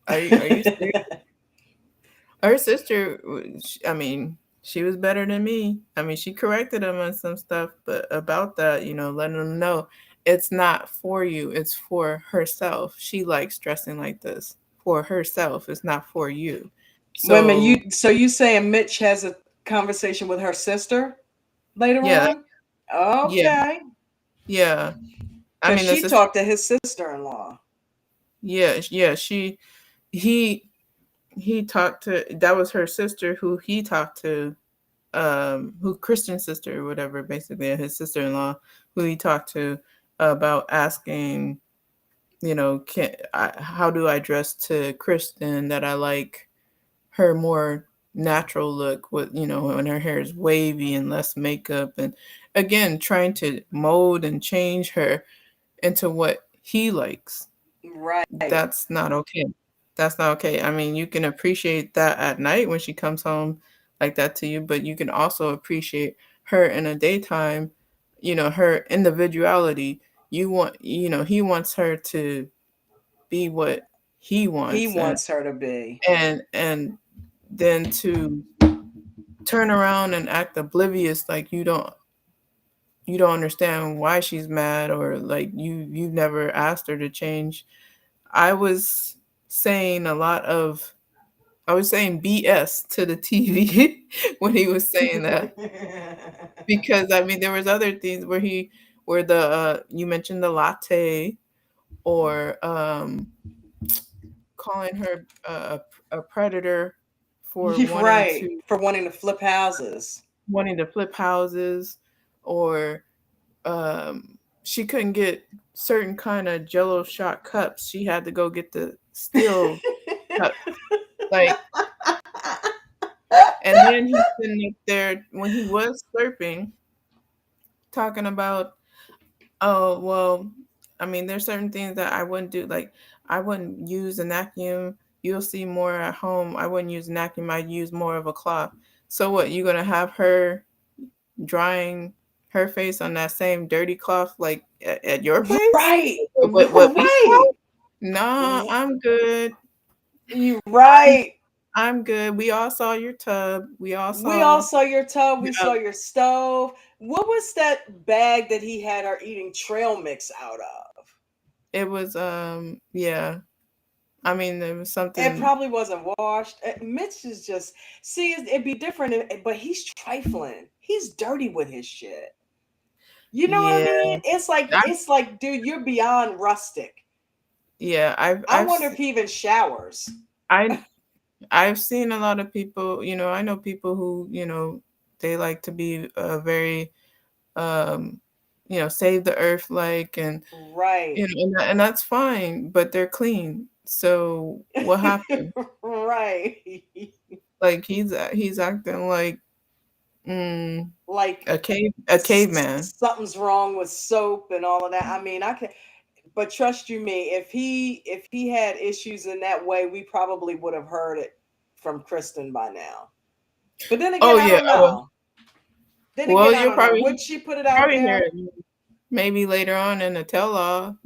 Are you serious? Her sister, I mean, she was better than me. I mean, she corrected him on some stuff, but about that, letting him know it's not for you, it's for herself. She likes dressing like this for herself, it's not for you. Wait a minute, So, you saying Mitch has a conversation with her sister later yeah, on? yeah, Okay. yeah. I Because mean, the she sister, talked to his sister-in-law. yeah, he talked to, that was her sister who he talked to who Christian sister or whatever, basically his sister-in-law, who he talked to about asking, how do I dress to Kristen that I like her more natural look with, when her hair is wavy and less makeup, and again trying to mold and change her into what he likes. Right. That's not okay. That's not okay. I mean, you can appreciate that at night when she comes home like that to you, but you can also appreciate her in the daytime, her individuality. He wants her to be what he He wants, wants her to be. and then to turn around and act oblivious, like you don't understand why she's mad, or like you've never asked her to change. I was saying BS to the TV when he was saying that, because I mean there was other things where the you mentioned the latte, or calling her a predator for Right. For wanting to flip houses. flip houses, or she couldn't get certain kind of Jello shot cups. She had to go get the steel cup. Like, and then he's sitting up there when he was slurping, talking about, oh well, I mean, there's certain things that I wouldn't do. Like, I wouldn't use a vacuum. You'll see more at home. I wouldn't use a vacuum. I'd use more of a cloth. So what? You gonna have her drying her face on that same dirty cloth like at your place? Right. What we saw? Nah, I'm good. You right. I'm good. We all saw your tub. We all saw saw your tub. We Yeah. saw your stove. What was that bag that he had her eating trail mix out of? It was yeah. I mean, there was something. It probably wasn't washed. Mitch is just it'd be different, but he's trifling. He's dirty with his shit. You know what I Yeah. mean? It's like, dude, you're beyond rustic. Yeah, I wonder if he even showers. I've seen a lot of people, I know people who, they like to be very save the earth like, and Right. and that's fine, but they're clean. So what happened? Right. Like he's acting like like a caveman. Something's wrong with soap and all of that. I mean, but trust you me, if he had issues in that way, we probably would have heard it from Kristen by now. But then again, I don't know. Then again, I don't know. Would she put it out there? Maybe later on in the tell-all.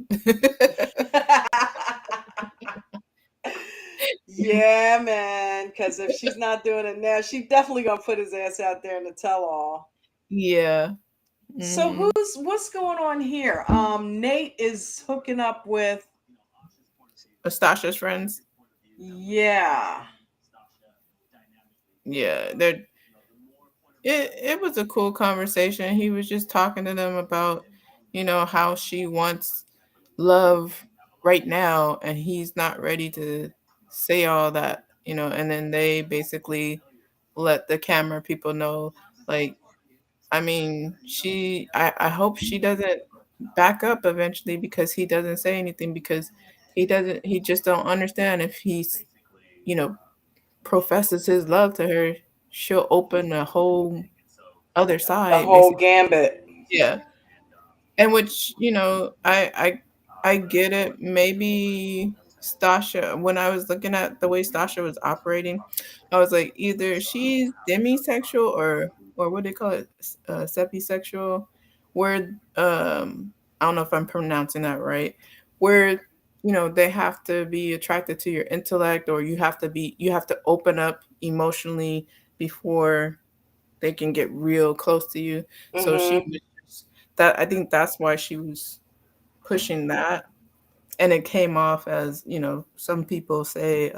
Yeah, man. Because if she's not doing it now, she's definitely gonna put his ass out there in the tell-all. Yeah. So what's going on here? Nate is hooking up with Stasha's friends. Yeah. Yeah, it was a cool conversation. He was just talking to them about, how she wants love right now, and he's not ready to say all that, and then they basically let the camera people know, like, I mean, I hope she doesn't back up eventually, because he doesn't say anything, because he just don't understand if he's, professes his love to her, she'll open a whole other side. The whole gambit. Yeah. And which, I get it. Maybe Stasha, when I was looking at the way Stasha was operating, I was like, either she's demisexual or what do they call it? Sepisexual, where I don't know if I'm pronouncing that right, where they have to be attracted to your intellect, or you have to open up emotionally before they can get real close to you. Mm-hmm. So she was I think that's why she was pushing that, and it came off as, some people say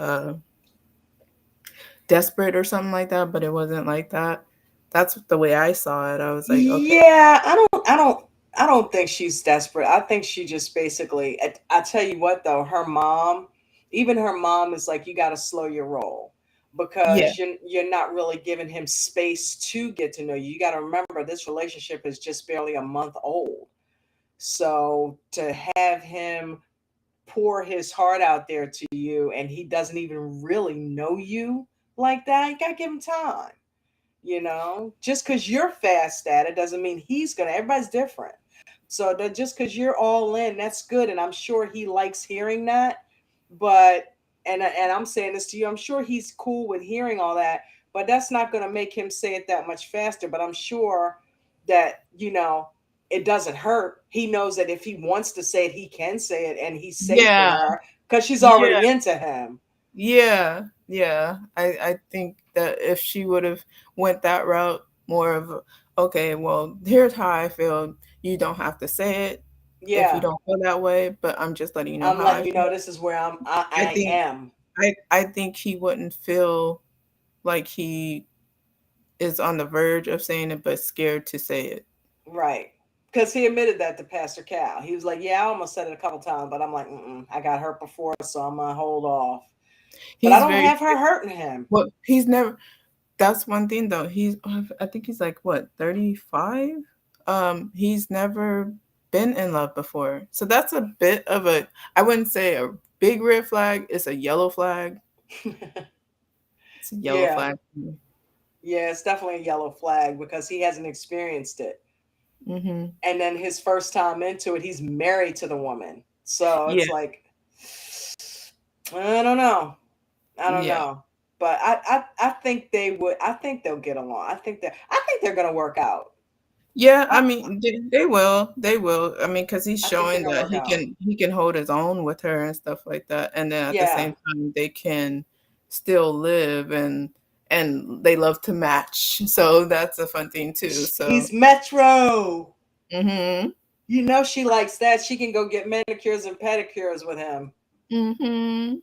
desperate or something like that, but it wasn't like that. That's the way I saw it. I was like, okay. Yeah, I don't think she's desperate. I think she just basically, I tell you what though, even her mom is like, you got to slow your roll. Yeah. because you're not really giving him space to get to know you. You got to remember this relationship is just barely a month old. So to have him pour his heart out there to you and he doesn't even really know you like that, you got to give him time. Just because you're fast at it doesn't mean he's gonna. Everybody's different. So that just because you're all in, that's good, and I'm sure he likes hearing that. But and I'm saying this to you, I'm sure he's cool with hearing all that, but that's not gonna make him say it that much faster. But I'm sure that it doesn't hurt. He knows that if he wants to say it, he can say it, and he's safe with Yeah. her because she's Yeah. already into him. Yeah. Yeah. I think that if she would have went that route, more of okay, well, here's how I feel. You don't have to say it if you Yeah, don't feel that way, but I'm just letting you know I'm how I letting you know feel. this is where I I I think am. I think he wouldn't feel like he is on the verge of saying it, but scared to say it. Right. Because he admitted that to Pastor Cal. He was like, "Yeah, I almost said it a couple times, but I'm like, I got hurt before, so I'm gonna hold off." But I He's don't very have her hurting him. well. He's never. That's one thing though. I think he's like what 35. He's never been in love before, so that's a bit of a. I wouldn't say a big red flag. It's a yellow flag. It's a yellow Yeah, flag. yeah, it's definitely a yellow flag because he hasn't experienced it. Mm-hmm. And then his first time into it, he's married to the woman. So Yeah, it's like, I don't know. I don't yeah, know. But I think they would. I think they'll get along. I think they're gonna work out. yeah. I, I mean, they will. They will. I mean, because he's I think they're showing gonna that work out. he can hold his own with her and stuff like that, and then at the Yeah. same time they can still live and they love to match. So that's a fun thing too. So. He's Metro. Mm-hmm. She likes that. She can go get manicures and pedicures with him. Mm-hmm.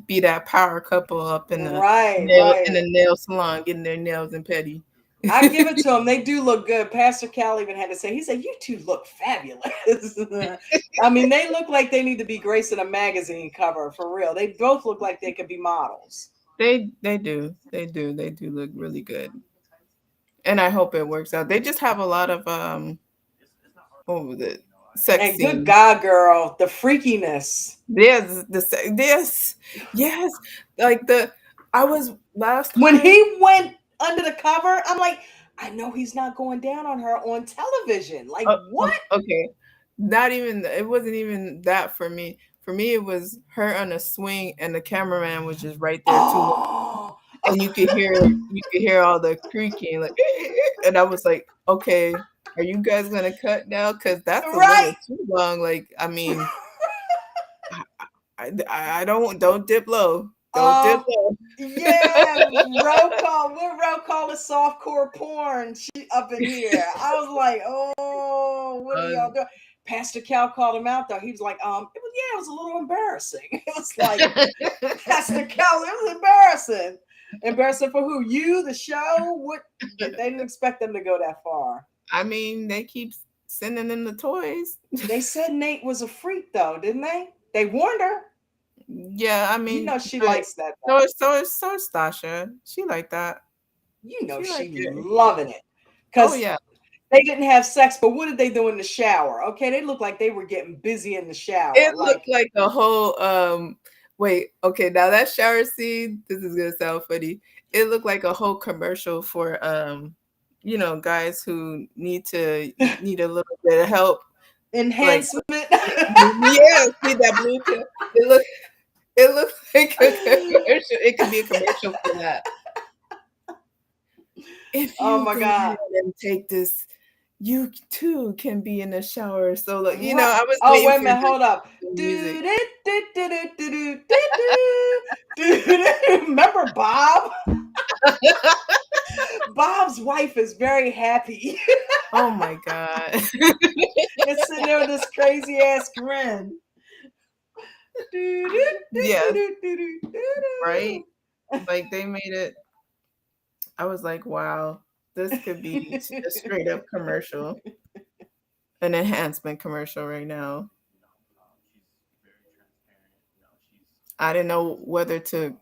Be that power couple up in the Right, right. nail salon getting their nails and petty. I give it to him. They do look good. Pastor Cal even had to say, he said, "You two look fabulous." I mean, they look like they need to be gracing a magazine cover for real. They both look like they could be models. They do. They do look really good. And I hope it works out. They just have a lot of what was it? Sex And good scenes. God, girl, the freakiness. Yes. Yes. Like I was last When time. he went under the cover, I'm like, I know he's not going down on her on television. Like, what? Okay. Not even it wasn't even that for me. For me, it was her on a swing, and the cameraman was just right there too, Oh, and you could hear all the creaking, like, and I was like, okay, are you guys gonna cut now? Because that's a right. little too long. Like, I mean, I don't dip low, don't dip low. Yeah, roll call. What roll call is softcore porn? She up in here. I was like, oh, what are y'all doing? Pastor Cal called him out though. He was like, it was a little embarrassing. It was like, Pastor Cal, it was embarrassing. Embarrassing for who? You, the show? What? They didn't expect them to go that far. I mean, they keep sending in the toys. They said Nate was a freak though, didn't they? They warned her. Yeah, I mean, She but likes that. Though. so is Stasha. She like that. She like She it. loving it. Oh Because yeah. they didn't have sex, but what did they do in the shower? Okay, they looked like they were getting busy in the shower. It looked like a whole wait, okay, now that shower scene, this is gonna sound funny. It looked like a whole commercial for guys who need a little bit of help. Enhancement. Like, yeah, see that blue pill? It looks like a commercial. It could be a commercial for that. If you Oh my go God. ahead and take this, you too can be in the shower. So like, What? I was Oh, waiting wait a for minute, hold up. the music. Remember Bob? Bob's wife is very happy. Oh my God. It's sitting there with this crazy ass grin. Yes. Right? Like they made it. I was like, wow, this could be a straight up commercial, an enhancement commercial right now. I didn't know whether to,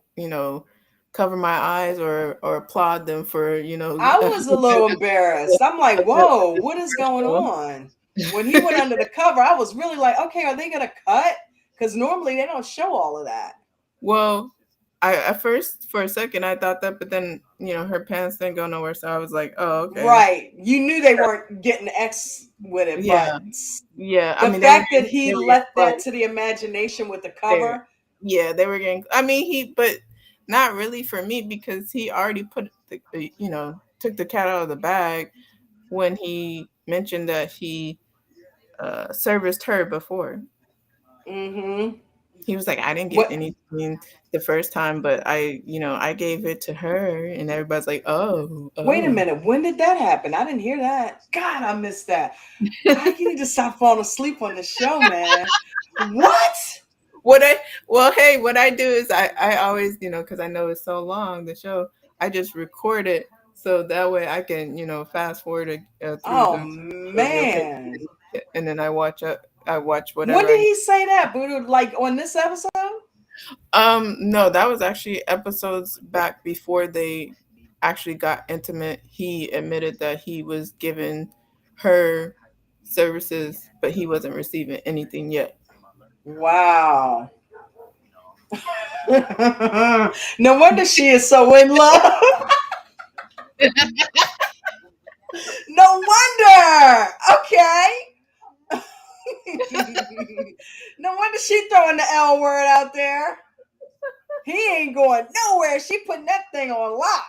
cover my eyes or applaud them for, I was a little embarrassed. I'm like, whoa, what is going on? When he went under the cover, I was really like, okay, are they gonna cut? Because normally they don't show all of that. Well, I at first for a second I thought that, but then her pants didn't go nowhere, so I was like, oh, okay. Right. You knew they weren't getting X with it, Yeah. but Yeah. the fact that he left that to the imagination with the cover. Yeah, they were getting. I mean, but not really for me, because he already put took the cat out of the bag when he mentioned that he serviced her before. Mm-hmm. He was like, I didn't get anything the first time, but I gave it to her, and everybody's like, oh. Wait a minute, when did that happen? I didn't hear that. God, I missed that. I need to stop falling asleep on the show, man. What? What I do is I always, because I know it's so long, the show, I just record it so that way I can, fast forward through man. and then I watch whatever. When did he say that, Buddha? Like on this episode? No, that was actually episodes back before they actually got intimate. He admitted that he was giving her services, but he wasn't receiving anything yet. Wow. No wonder she is so in love. No wonder. Okay. No wonder she throwing the L word out there. He ain't going nowhere. She putting that thing on lock.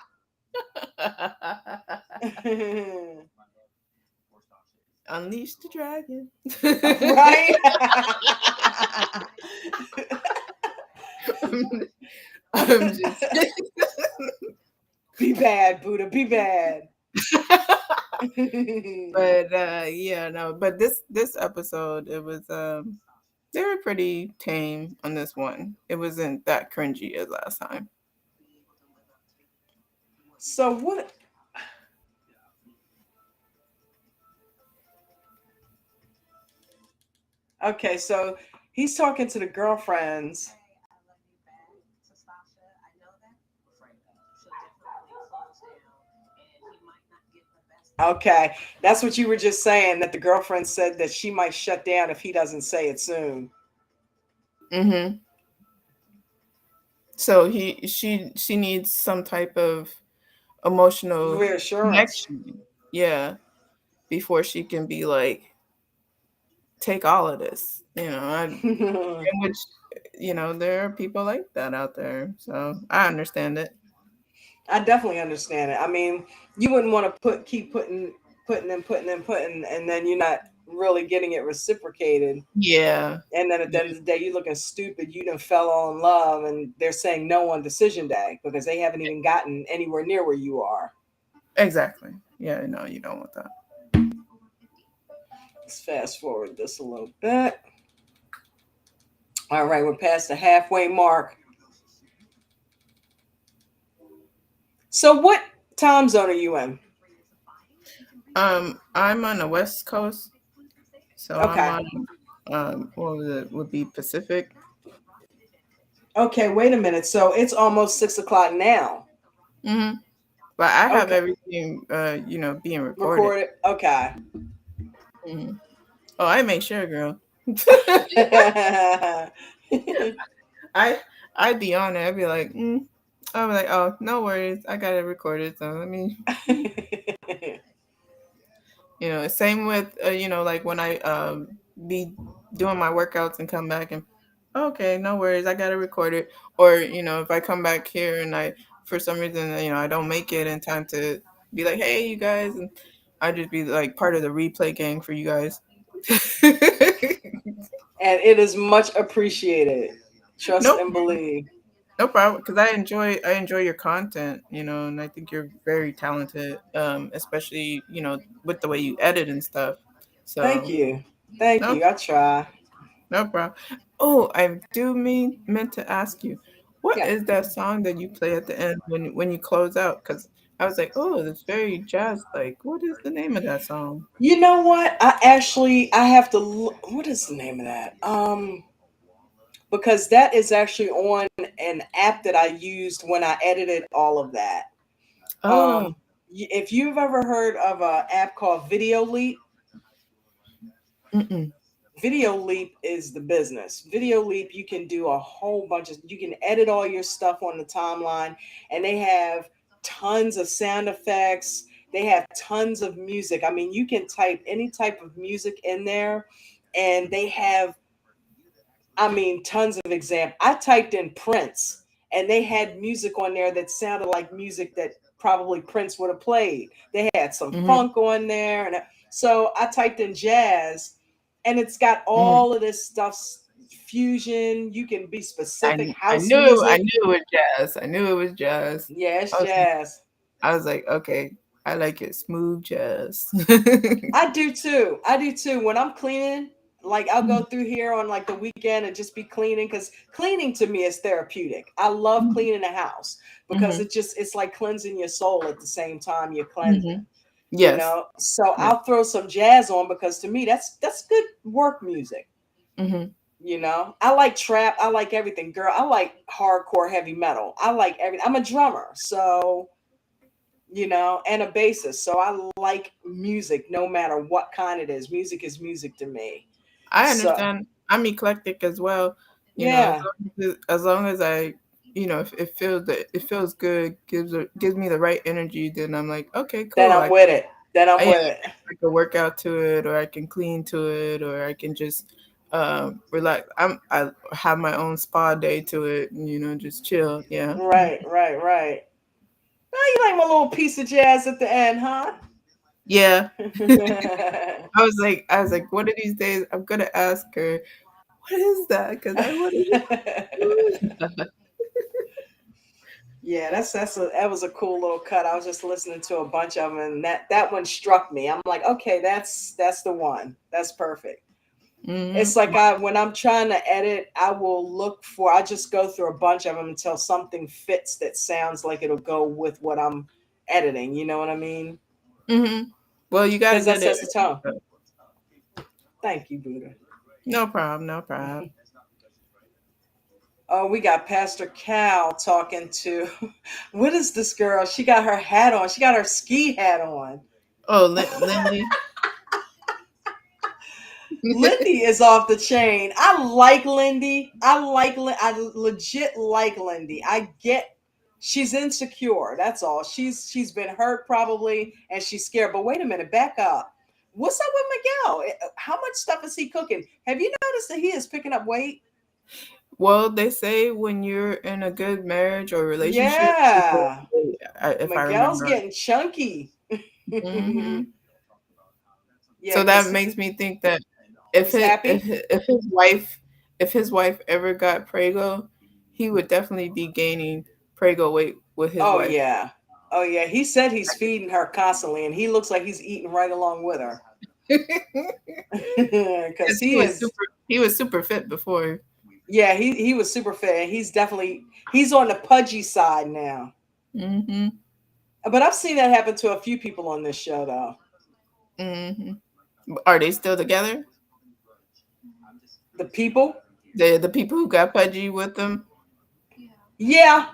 Unleash the dragon. Right? I'm just be bad, Buddha. Be bad. But but this episode, it was they were pretty tame on this one. It wasn't that cringy as last time. So what? Okay, so he's talking to the girlfriends. Okay, that's what you were just saying, that the girlfriend said that she might shut down if he doesn't say it soon. Mm-hmm. So she needs some type of emotional reassurance. Connection. Yeah, before she can be like, take all of this, which there are people like that out there, so I understand it. I definitely understand it. I mean, you wouldn't want to keep putting, and then you're not really getting it reciprocated. Yeah. And then at the end of the day, you're looking stupid. You done fell all in love, and they're saying no on decision day because they haven't even gotten anywhere near where you are. Exactly. Yeah, no, you don't want that. Let's fast forward this a little bit. All right, we're past the halfway mark. So what time zone are you in? I'm on the West Coast. So okay. I'm on what was it? Would be Pacific. Okay, wait a minute. So it's almost 6:00 now. Mm-hmm. But I have everything being recorded. Okay. Mm-hmm. Oh, I make sure, girl. I'd be on it. I'd be like, I'm like, oh, no worries. I got it recorded. So let me, same with, like when I be doing my workouts and come back and, okay, no worries. I got it recorded. Or, if I come back here and for some reason, I don't make it in time to be like, hey, you guys. And I just be like part of the replay gang for you guys. And it is much appreciated. Trust and believe. No problem, because I enjoy your content, and I think you're very talented, especially with the way you edit and stuff. So thank you. I try. No problem. Oh, I meant to ask you, what is that song that you play at the end when you close out? Because I was like, oh, it's very jazz. Like, what is the name of that song? You know what? I have to look. What is the name of that? because that is actually on an app that I used when I edited all of that. Oh, If you've ever heard of an app called Video Leap, mm-mm. Video Leap is the business. Video Leap, you can do a whole bunch of, you can edit all your stuff on the timeline, and they have tons of sound effects. They have tons of music. I mean, you can type any type of music in there, and they have, I mean, tons of examples. I typed in Prince, and they had music on there that sounded like music that probably Prince would have played. They had some Mm-hmm. funk on there, and so I typed in jazz, and it's got Mm-hmm. all of this stuff, fusion. You can be specific, I house knew music. it was jazz. I knew it was jazz. Yeah, it's I was, jazz. I was like, okay, I like it smooth jazz. I do too. I do too. When I'm cleaning, like I'll go through here on like the weekend and just be cleaning, because cleaning to me is therapeutic. I love cleaning the house because it's like cleansing your soul at the same time you're cleansing. You Yes. know, so Yes. I'll throw some jazz on because to me that's good work music. Mm-hmm. You know, I like trap. I like everything, girl. I like hardcore heavy metal. I like everything. I'm a drummer, so you know, and a bassist. So I like music no matter what kind it is. Music is music to me. I So understand. I'm eclectic as well. You know, yeah, as long as I, if it feels good, gives me the right energy, then I'm like, okay, then cool. I'm with it. Then I'm I with it. can work out to it, or I can clean to it, or I can just relax. I have my own spa day to it, and just chill. Yeah. Right, right, right. Oh, you like my little piece of jazz at the end, huh? Yeah. I was like, one of these days I'm gonna ask her, what is that? Because I want to. Yeah, that was a cool little cut. I was just listening to a bunch of them, and that one struck me. I'm like, okay, that's the one. That's perfect. It's like when I'm trying to edit, I just go through a bunch of them until something fits that sounds like it'll go with what I'm editing. You know what I mean? Mm-hmm. Well, you got to Because that get it. sets the tone. Thank you, Buddha. No problem. No problem. Oh, we got Pastor Cal talking to, what is this girl? She got her hat on. She got her ski hat on. Oh, Lindy. Lindy is off the chain. I like Lindy. I legit like Lindy. I get she's insecure. That's all. She's been hurt probably, and she's scared. But wait a minute, back up. What's up with Miguel? How much stuff is he cooking? Have you noticed that he is picking up weight? Well, they say when you're in a good marriage or relationship, Yeah, if I Miguel's remember. getting chunky. Mm-hmm. Yeah, So that makes me think that if he's happy? if his wife ever got Prego, he would definitely be gaining Prego weight with his Oh wife. yeah. Oh yeah. He said he's feeding her constantly, and he looks like he's eating right along with her. Because he was super fit before. Yeah, he was super fit. He's on the pudgy side now. Mm-hmm. But I've seen that happen to a few people on this show, though. Mm-hmm. Are they still together? The people? The people who got pudgy with them? Yeah.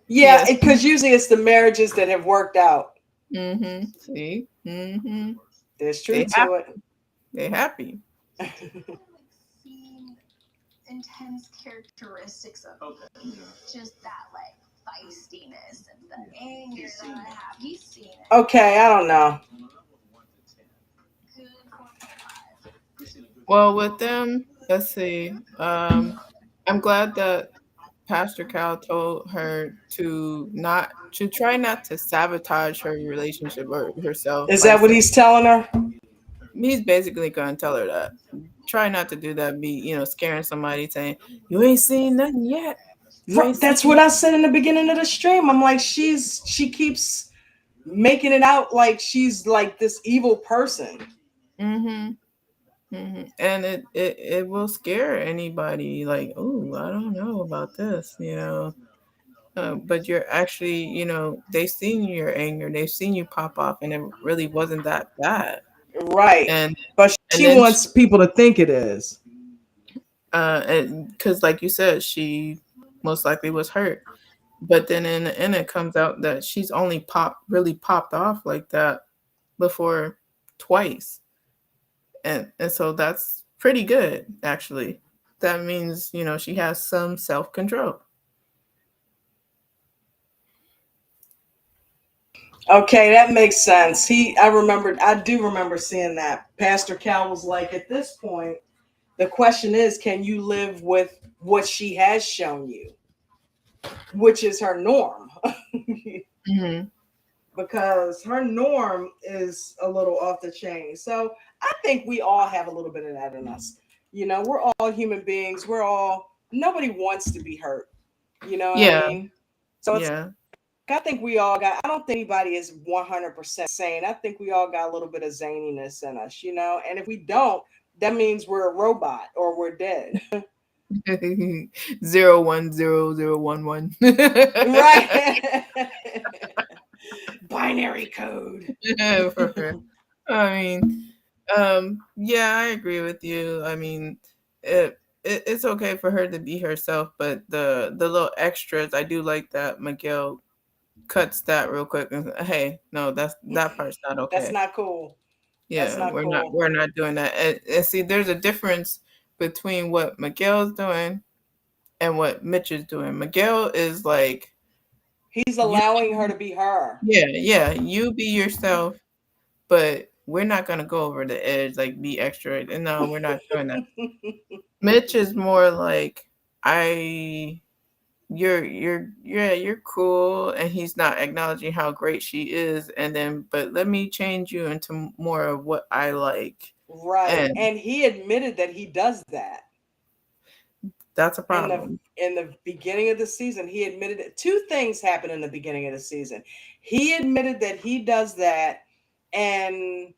Yeah, because usually it's the marriages that have worked out. Mm-hmm. See? Mm-hmm. There's truth to it. They're happy. Intense characteristics of just that like feistiness and the anger that I have. He's seen it. Okay, I don't know. Good 4.5. Well, with them, let's see. I'm glad that Pastor Cal told her to try not to sabotage her relationship or herself. Is that what he's telling her? He's basically gonna tell her that. Try not to do that. Be scaring somebody, saying you ain't seen nothing yet. That's what I said in the beginning of the stream. I'm like, she keeps making it out like she's like this evil person. Mm-hmm. Mm-hmm. And it will scare anybody. Like, oh, I don't know about this, but you're actually, they've seen your anger, they've seen you pop off, and it really wasn't that bad. Right. But she wants people to think it is. Because like you said, she most likely was hurt. But then in the end, it comes out that she's only really popped off like that before twice, and so that's pretty good actually. That means she has some self control. Okay, that makes sense. I do remember seeing that. Pastor Cal was like, at this point, the question is, can you live with what she has shown you, which is her norm? Mm-hmm. Because her norm is a little off the chain. So I think we all have a little bit of that in us. We're all human beings. Nobody wants to be hurt. You know what I Yeah, mean? So yeah, I think I don't think anybody is 100% sane. I think we all got a little bit of zaniness in us, and if we don't, that means we're a robot or we're dead. 010011. Right. Binary code. For sure. I mean, yeah, I agree with you. I mean, it's okay for her to be herself, but the little extras, I do like that Miguel cuts that real quick and hey, no, that part's not That's okay. not cool. That's Yeah, not cool. we're not doing that. And see, there's a difference between what Miguel's doing and what Mitch is doing. Miguel is like, He's allowing her to be her. yeah, you be yourself, but we're not gonna go over the edge, like be extra. And no, we're not doing that. Mitch is more like, you're cool, and he's not acknowledging how great she is, and then but let me change you into more of what I like. Right. And he admitted that he does that. That's a problem. In the beginning of the season, he admitted that two things happened in the beginning of the season. He admitted that he does that, and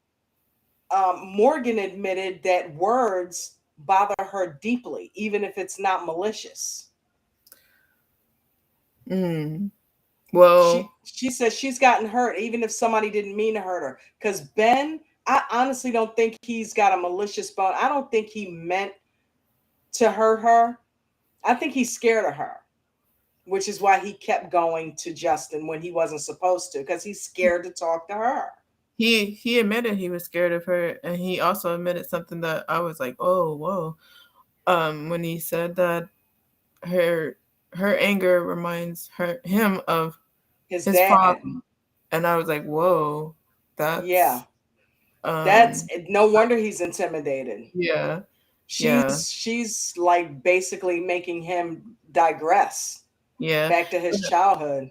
Morgan admitted that words bother her deeply, even if it's not malicious. Well, she says she's gotten hurt, even if somebody didn't mean to hurt her. Because Ben, I honestly don't think he's got a malicious bone. I don't think he meant to hurt her. I think he's scared of her, which is why he kept going to Justin when he wasn't supposed to, because he's scared to talk to her. He admitted he was scared of her, and he also admitted something that I was like, oh, whoa. When he said that her anger reminds him of his dad. father. And I was like, whoa, that's no wonder he's intimidated. Yeah. She's like basically making him digress. Yeah. Back to his childhood.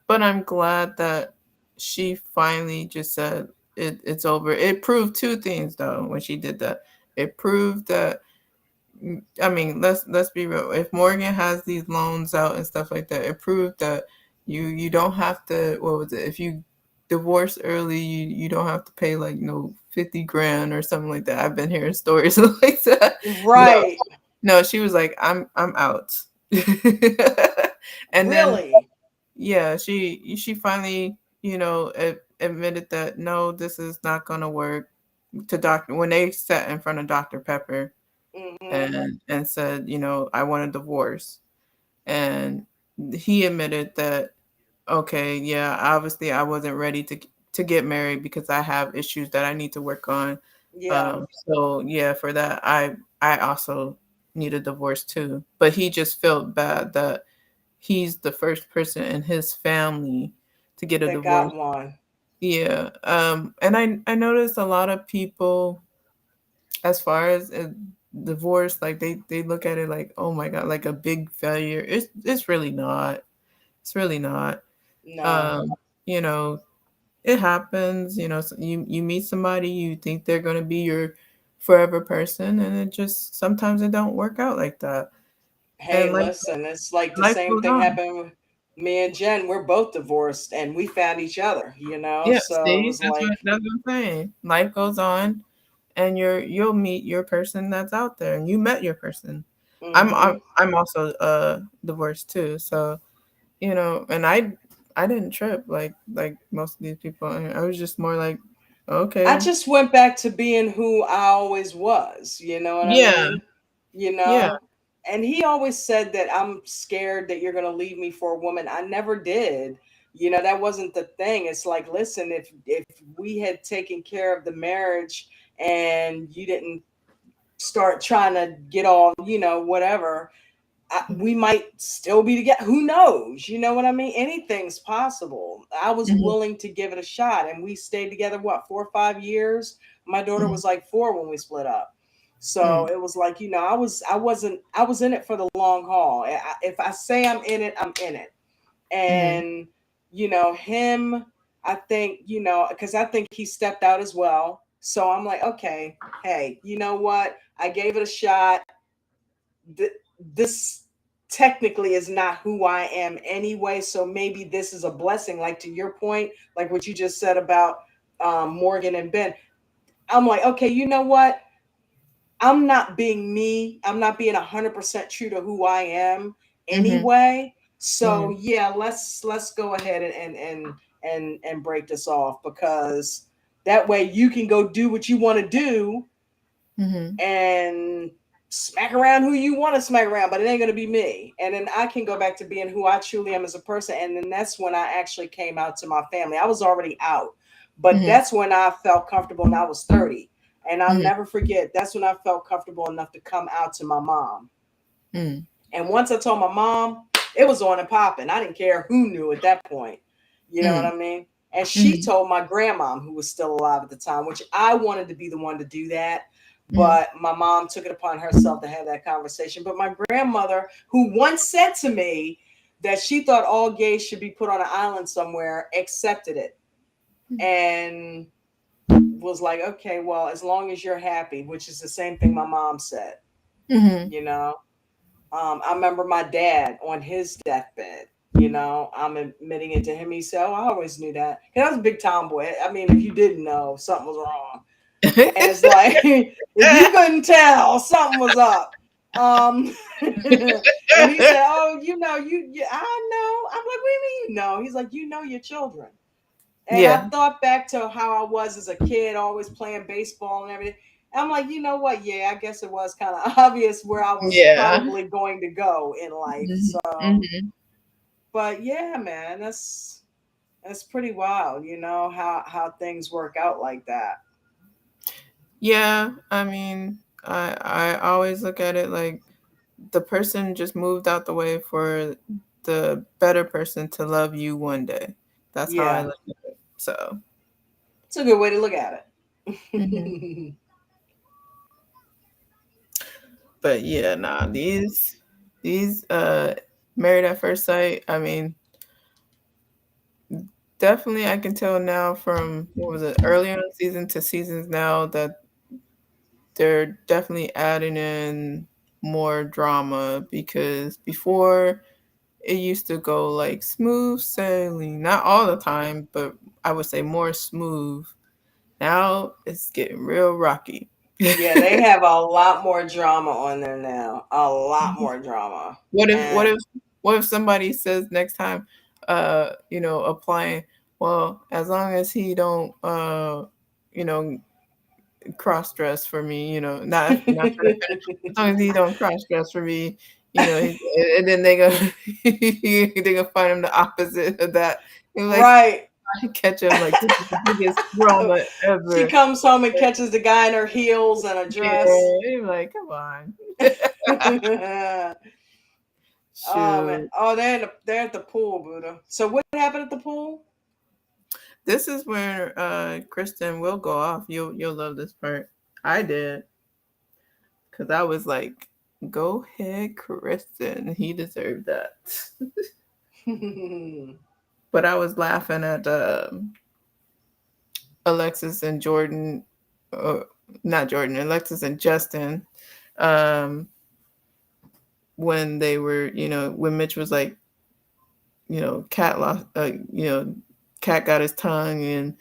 But I'm glad that she finally just said it's over. It proved two things though when she did that. It proved that, I mean, let's be real. If Morgan has these loans out and stuff like that, it proved that you don't have to, what was it? If you divorce early, you don't have to pay like 50 grand or something like that. I've been hearing stories like that. Right. No, she was like, I'm out. And really? Then, yeah, she finally, admitted that no, this is not gonna work. When they sat in front of Dr. Pepper. Mm-hmm. And said, I want a divorce. And he admitted that, okay, yeah, obviously I wasn't ready to get married because I have issues that I need to work on. Yeah. So yeah, for that, I also need a divorce too. But he just felt bad that he's the first person in his family to get a divorce. Got one. Yeah. And I noticed a lot of people, as far as divorce, like they look at it like, oh my god, like a big failure. It's really not. It's really not. No. It happens. So you meet somebody, you think they're gonna be your forever person, and it just sometimes it don't work out like that. Hey, listen, it's like the same thing happened with me and Jen. We're both divorced, and we found each other. Yeah, so see, that's what I'm saying. Life goes on. And you'll meet your person that's out there, and you met your person. Mm-hmm. I'm also divorced too, so and I didn't trip like most of these people. I was just more like, okay. I just went back to being who I always was. You know what I mean? you know? Yeah. And he always said that I'm scared that you're going to leave me for a woman. I never did. You know, that wasn't the thing. It's like, listen, if we had taken care of the marriage and you didn't start trying to get all, you know, whatever, we might still be together. Who knows? You know what I mean? Anything's possible. I was Mhm. willing to give it a shot, and we stayed together, what, 4 or 5 years? My daughter Mhm. was like 4 when we split up. So Mm. it was like, you know, I was in it for the long haul. If I say I'm in it, I'm in it. Mhm. And you know, him, I think, you know, because I think he stepped out as well. So I'm like, okay, hey, you know what? I gave it a shot. This technically is not who I am anyway. So maybe this is a blessing. Like to your point, like what you just said about Morgan and Ben. I'm like, okay, you know what? I'm not being me. I'm not being 100% true to who I am Mhm. anyway. So Mhm. yeah, let's go ahead and break this off, because that way you can go do what you want to do Mhm. and smack around who you want to smack around, but it ain't going to be me. And then I can go back to being who I truly am as a person. And then that's when I actually came out to my family. I was already out, but Mhm. that's when I felt comfortable, and I was 30. And I'll Mhm. never forget, that's when I felt comfortable enough to come out to my mom. Mhm. And once I told my mom, it was on and popping. I didn't care who knew at that point. You know what Mhm. I mean? And she Mhm. told my grandmom, who was still alive at the time, which I wanted to be the one to do that. Mhm. But my mom took it upon herself to have that conversation. But my grandmother, who once said to me that she thought all gays should be put on an island somewhere, accepted it and was like, okay, well, as long as you're happy, which is the same thing my mom said, Mhm. you know. I remember my dad on his deathbed. You know, I'm admitting it to him. He said, "Oh, I always knew that." Cause I was a big tomboy. I mean, if you didn't know, something was wrong. And it's like, if you couldn't tell, something was up. And he said, "Oh, you know, I know." I'm like, "What do you mean you know?" He's like, "You know your children." And I Yeah. thought back to how I was as a kid, always playing baseball and everything. I'm like, you know what? Yeah, I guess it was kind of obvious where I was Yeah. probably going to go in life. Mhm. So, Mhm. but yeah, man, that's pretty wild, you know, how things work out like that. Yeah. I mean, I always look at it like the person just moved out the way for the better person to love you one day. That's how I Yeah, look at it. So, it's a good way to look at mhm. it. But yeah, nah, these Married at First Sight, I mean, definitely I can tell now from what was it, earlier in the season to seasons now that they're definitely adding in more drama because before it used to go like smooth sailing, not all the time, but I would say more smooth. Now it's getting real rocky. Yeah, they have a lot more drama on there now. A lot more drama. What if what And if what if somebody says next time, applying, well, as long as he don't you know, cross dress for me, not for the finish, as long as he don't cross dress for me, and then they go they gonna find him the opposite of that. And like right. I catch him like this is the biggest drama She ever. comes home and catches the guy in her heels and a dress. Yeah, you're like, come on. Oh man. Shoot. Oh, they're at the pool, Buddha. So what happened at the pool? This is where Kristen will go off. You'll love this part. I did because I was like, "Go ahead, Kristen. He deserved that." But I was laughing at Alexis and Jordan, not Jordan, Alexis and Justin, um, when they were, when Mitch was like, Cat lost, Cat got his tongue and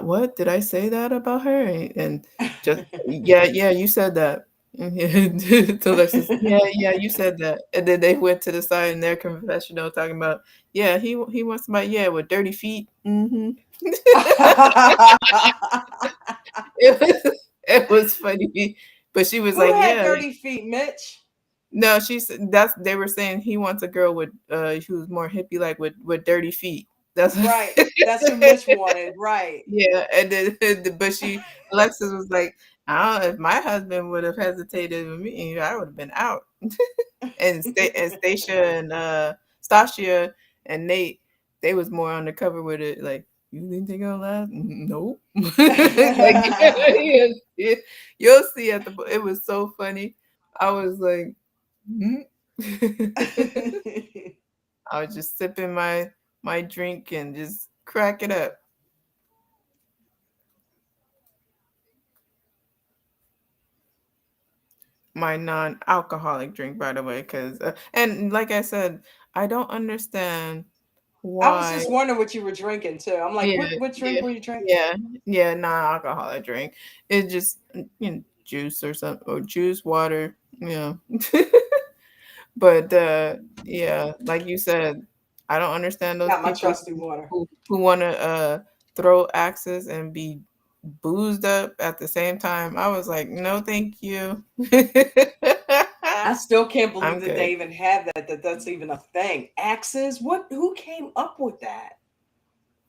what did I say that about her? And just yeah, you said that. To Alexis, yeah, you said that. And then they went to the side in their confessional talking about, yeah, he wants somebody, yeah, with dirty feet. It was funny, But she was Who like, had yeah. dirty feet, Mitch? No, they were saying he wants a girl with who's more hippie like with dirty feet. That's right. That's who Mitch wanted, right? Yeah, and then but Alexis was like, I don't know, if my husband would have hesitated with me, I would have been out. And Stacia and Stacia and Nate, they was more on the cover with it, like, you think they're gonna last? Nope. Like, you'll see at the. It was so funny. I was like, I was just sipping my drink and just cracking up. My non-alcoholic drink, by the way, because and like I said, I don't understand I was why. just wondering what you were drinking too. I'm like, Yeah, what drink were you drinking? yeah, non-alcoholic drink. It's just juice or something, or juice, water, yeah. But yeah, like you said, I don't understand those Got my people trusty water. who want to throw axes and be boozed up at the same time. I was like, no, thank you. I still can't believe I'm that good. they even have that's even a thing. Axes? Who came up with that?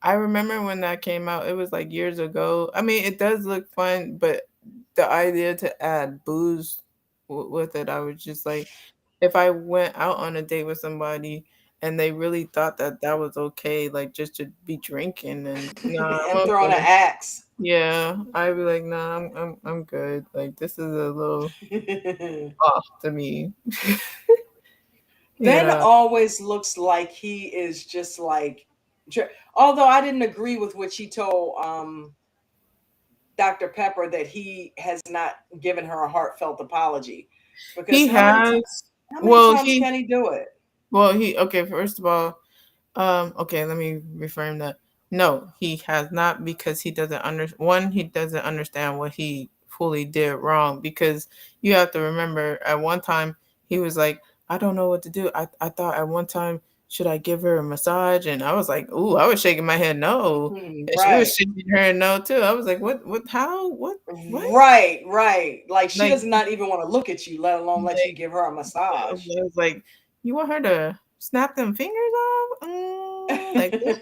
I remember when that came out, it was like years ago. I mean, it does look fun, but the idea to add booze with it, I was just like, if I went out on a date with somebody and they really thought that that was okay, like just to be drinking and and throwing an axe. Yeah, I'd be like, nah, I'm good. Like this is a little off to me. Ben always looks like he is just like, although I didn't agree with what she told Dr. Pepper that he has not given her a heartfelt apology. Because He has. how many times can he do it? Well, okay, first of all, okay, let me reframe that. No, he has not, because he doesn't he doesn't understand what he fully did wrong, because you have to remember at one time he was like, I don't know what to do. I thought at one time, should I give her a massage? And I was like, ooh, I was shaking my head no. And she was shaking her head no too. I was like, how, what? Right. Like she does not even want to look at you, let alone let you give her a massage. I was like, you want her to snap them fingers off? Like with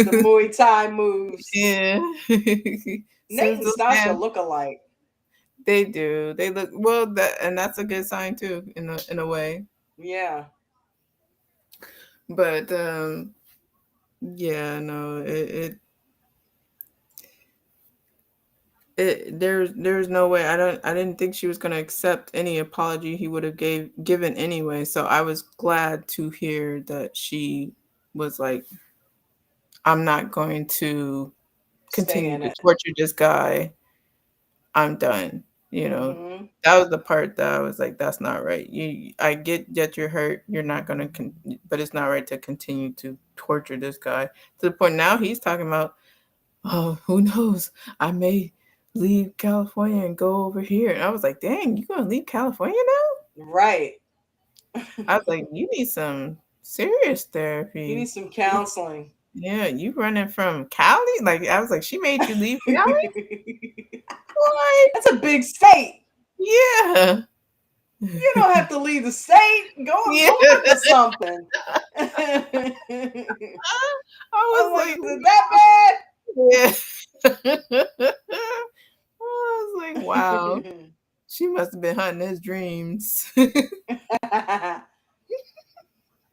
the Muay Thai moves. Yeah. Nate and Stasha look alike. They do. They look well, that's a good sign too, in a way. Yeah. But yeah, no, there's no way. I didn't think she was gonna accept any apology he would have given anyway. So I was glad to hear that she was like, I'm not going to continue to torture this guy. I'm done. That was the part that I was like, that's not right. I get that you're hurt. You're not gonna, but it's not right to continue to torture this guy to the point now he's talking about, oh, who knows? I may leave California and go over here. And I was like, dang, you gonna leave California now? Right. I was like, you need some serious therapy. You need some counseling. Yeah, you running from Cali? Like, I was like, she made you leave Cali? What? That's a big state. Yeah. You don't have to leave the state. Go look for something. I was like, is that bad? Yeah. I was like, wow. She must have been hunting his dreams.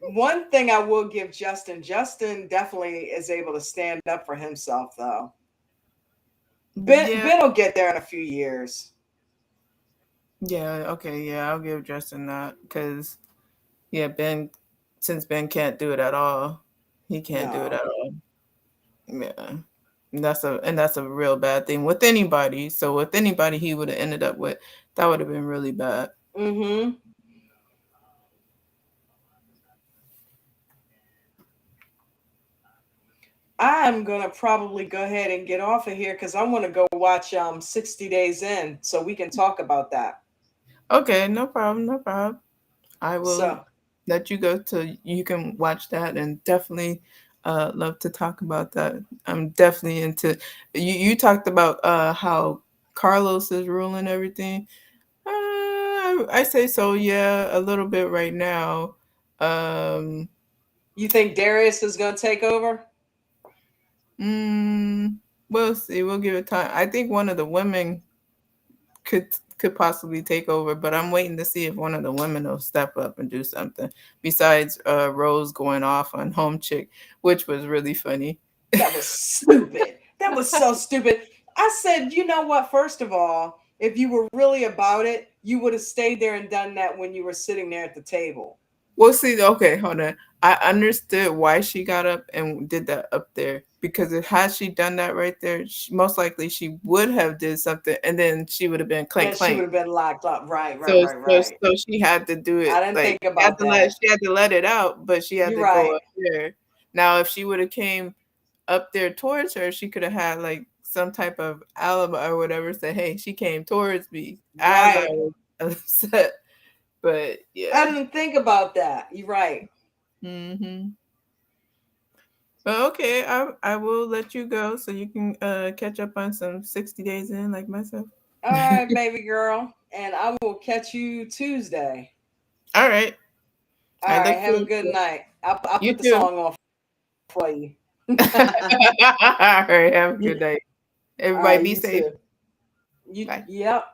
One thing I will give Justin definitely is able to stand up for himself, though. Ben will get there in a few years. Yeah, okay, yeah, I'll give Justin that, because since Ben can't do it at all, he can't do it at all. Yeah. And that's a real bad thing with anybody. So with anybody he would have ended up with, that would have been really bad. Mm-hmm. I'm gonna probably go ahead and get off of here because I want to go watch 60 Days In so we can talk about that. Okay, no problem. I will let you go till you can watch that, and definitely love to talk about that. I'm definitely into. You talked about how Carlos is ruling everything. I say so. Yeah, a little bit right now. You think Darius is going to take over? We'll see. We'll give it time. I think one of the women could possibly take over, but I'm waiting to see if one of the women will step up and do something besides Rose going off on Home Chick, which was really funny. That was stupid. That was so stupid. I said, you know what? First of all, if you were really about it, you would have stayed there and done that when you were sitting there at the table. Well, see, okay, hold on. I understood why she got up and did that up there, because had she done that right there, most likely she would have did something, and then she would have been clank Then she clank. would have been locked up. Right. So she had to do it. I didn't think about that. She had to let it out, but she had You're to right. go up there. Now, if she would have came up there towards her, she could have had like some type of alibi or whatever. Say, hey, she came towards me as I was upset. But yeah, I didn't think about that. You're right. But okay, I will let you go so you can catch up on some 60 Days In like myself. All right, baby girl, and I will catch you Tuesday. All right. All right. Have a good night. I'll put the song on for you. All right. Have a good night. Everybody be safe. Bye. Yep.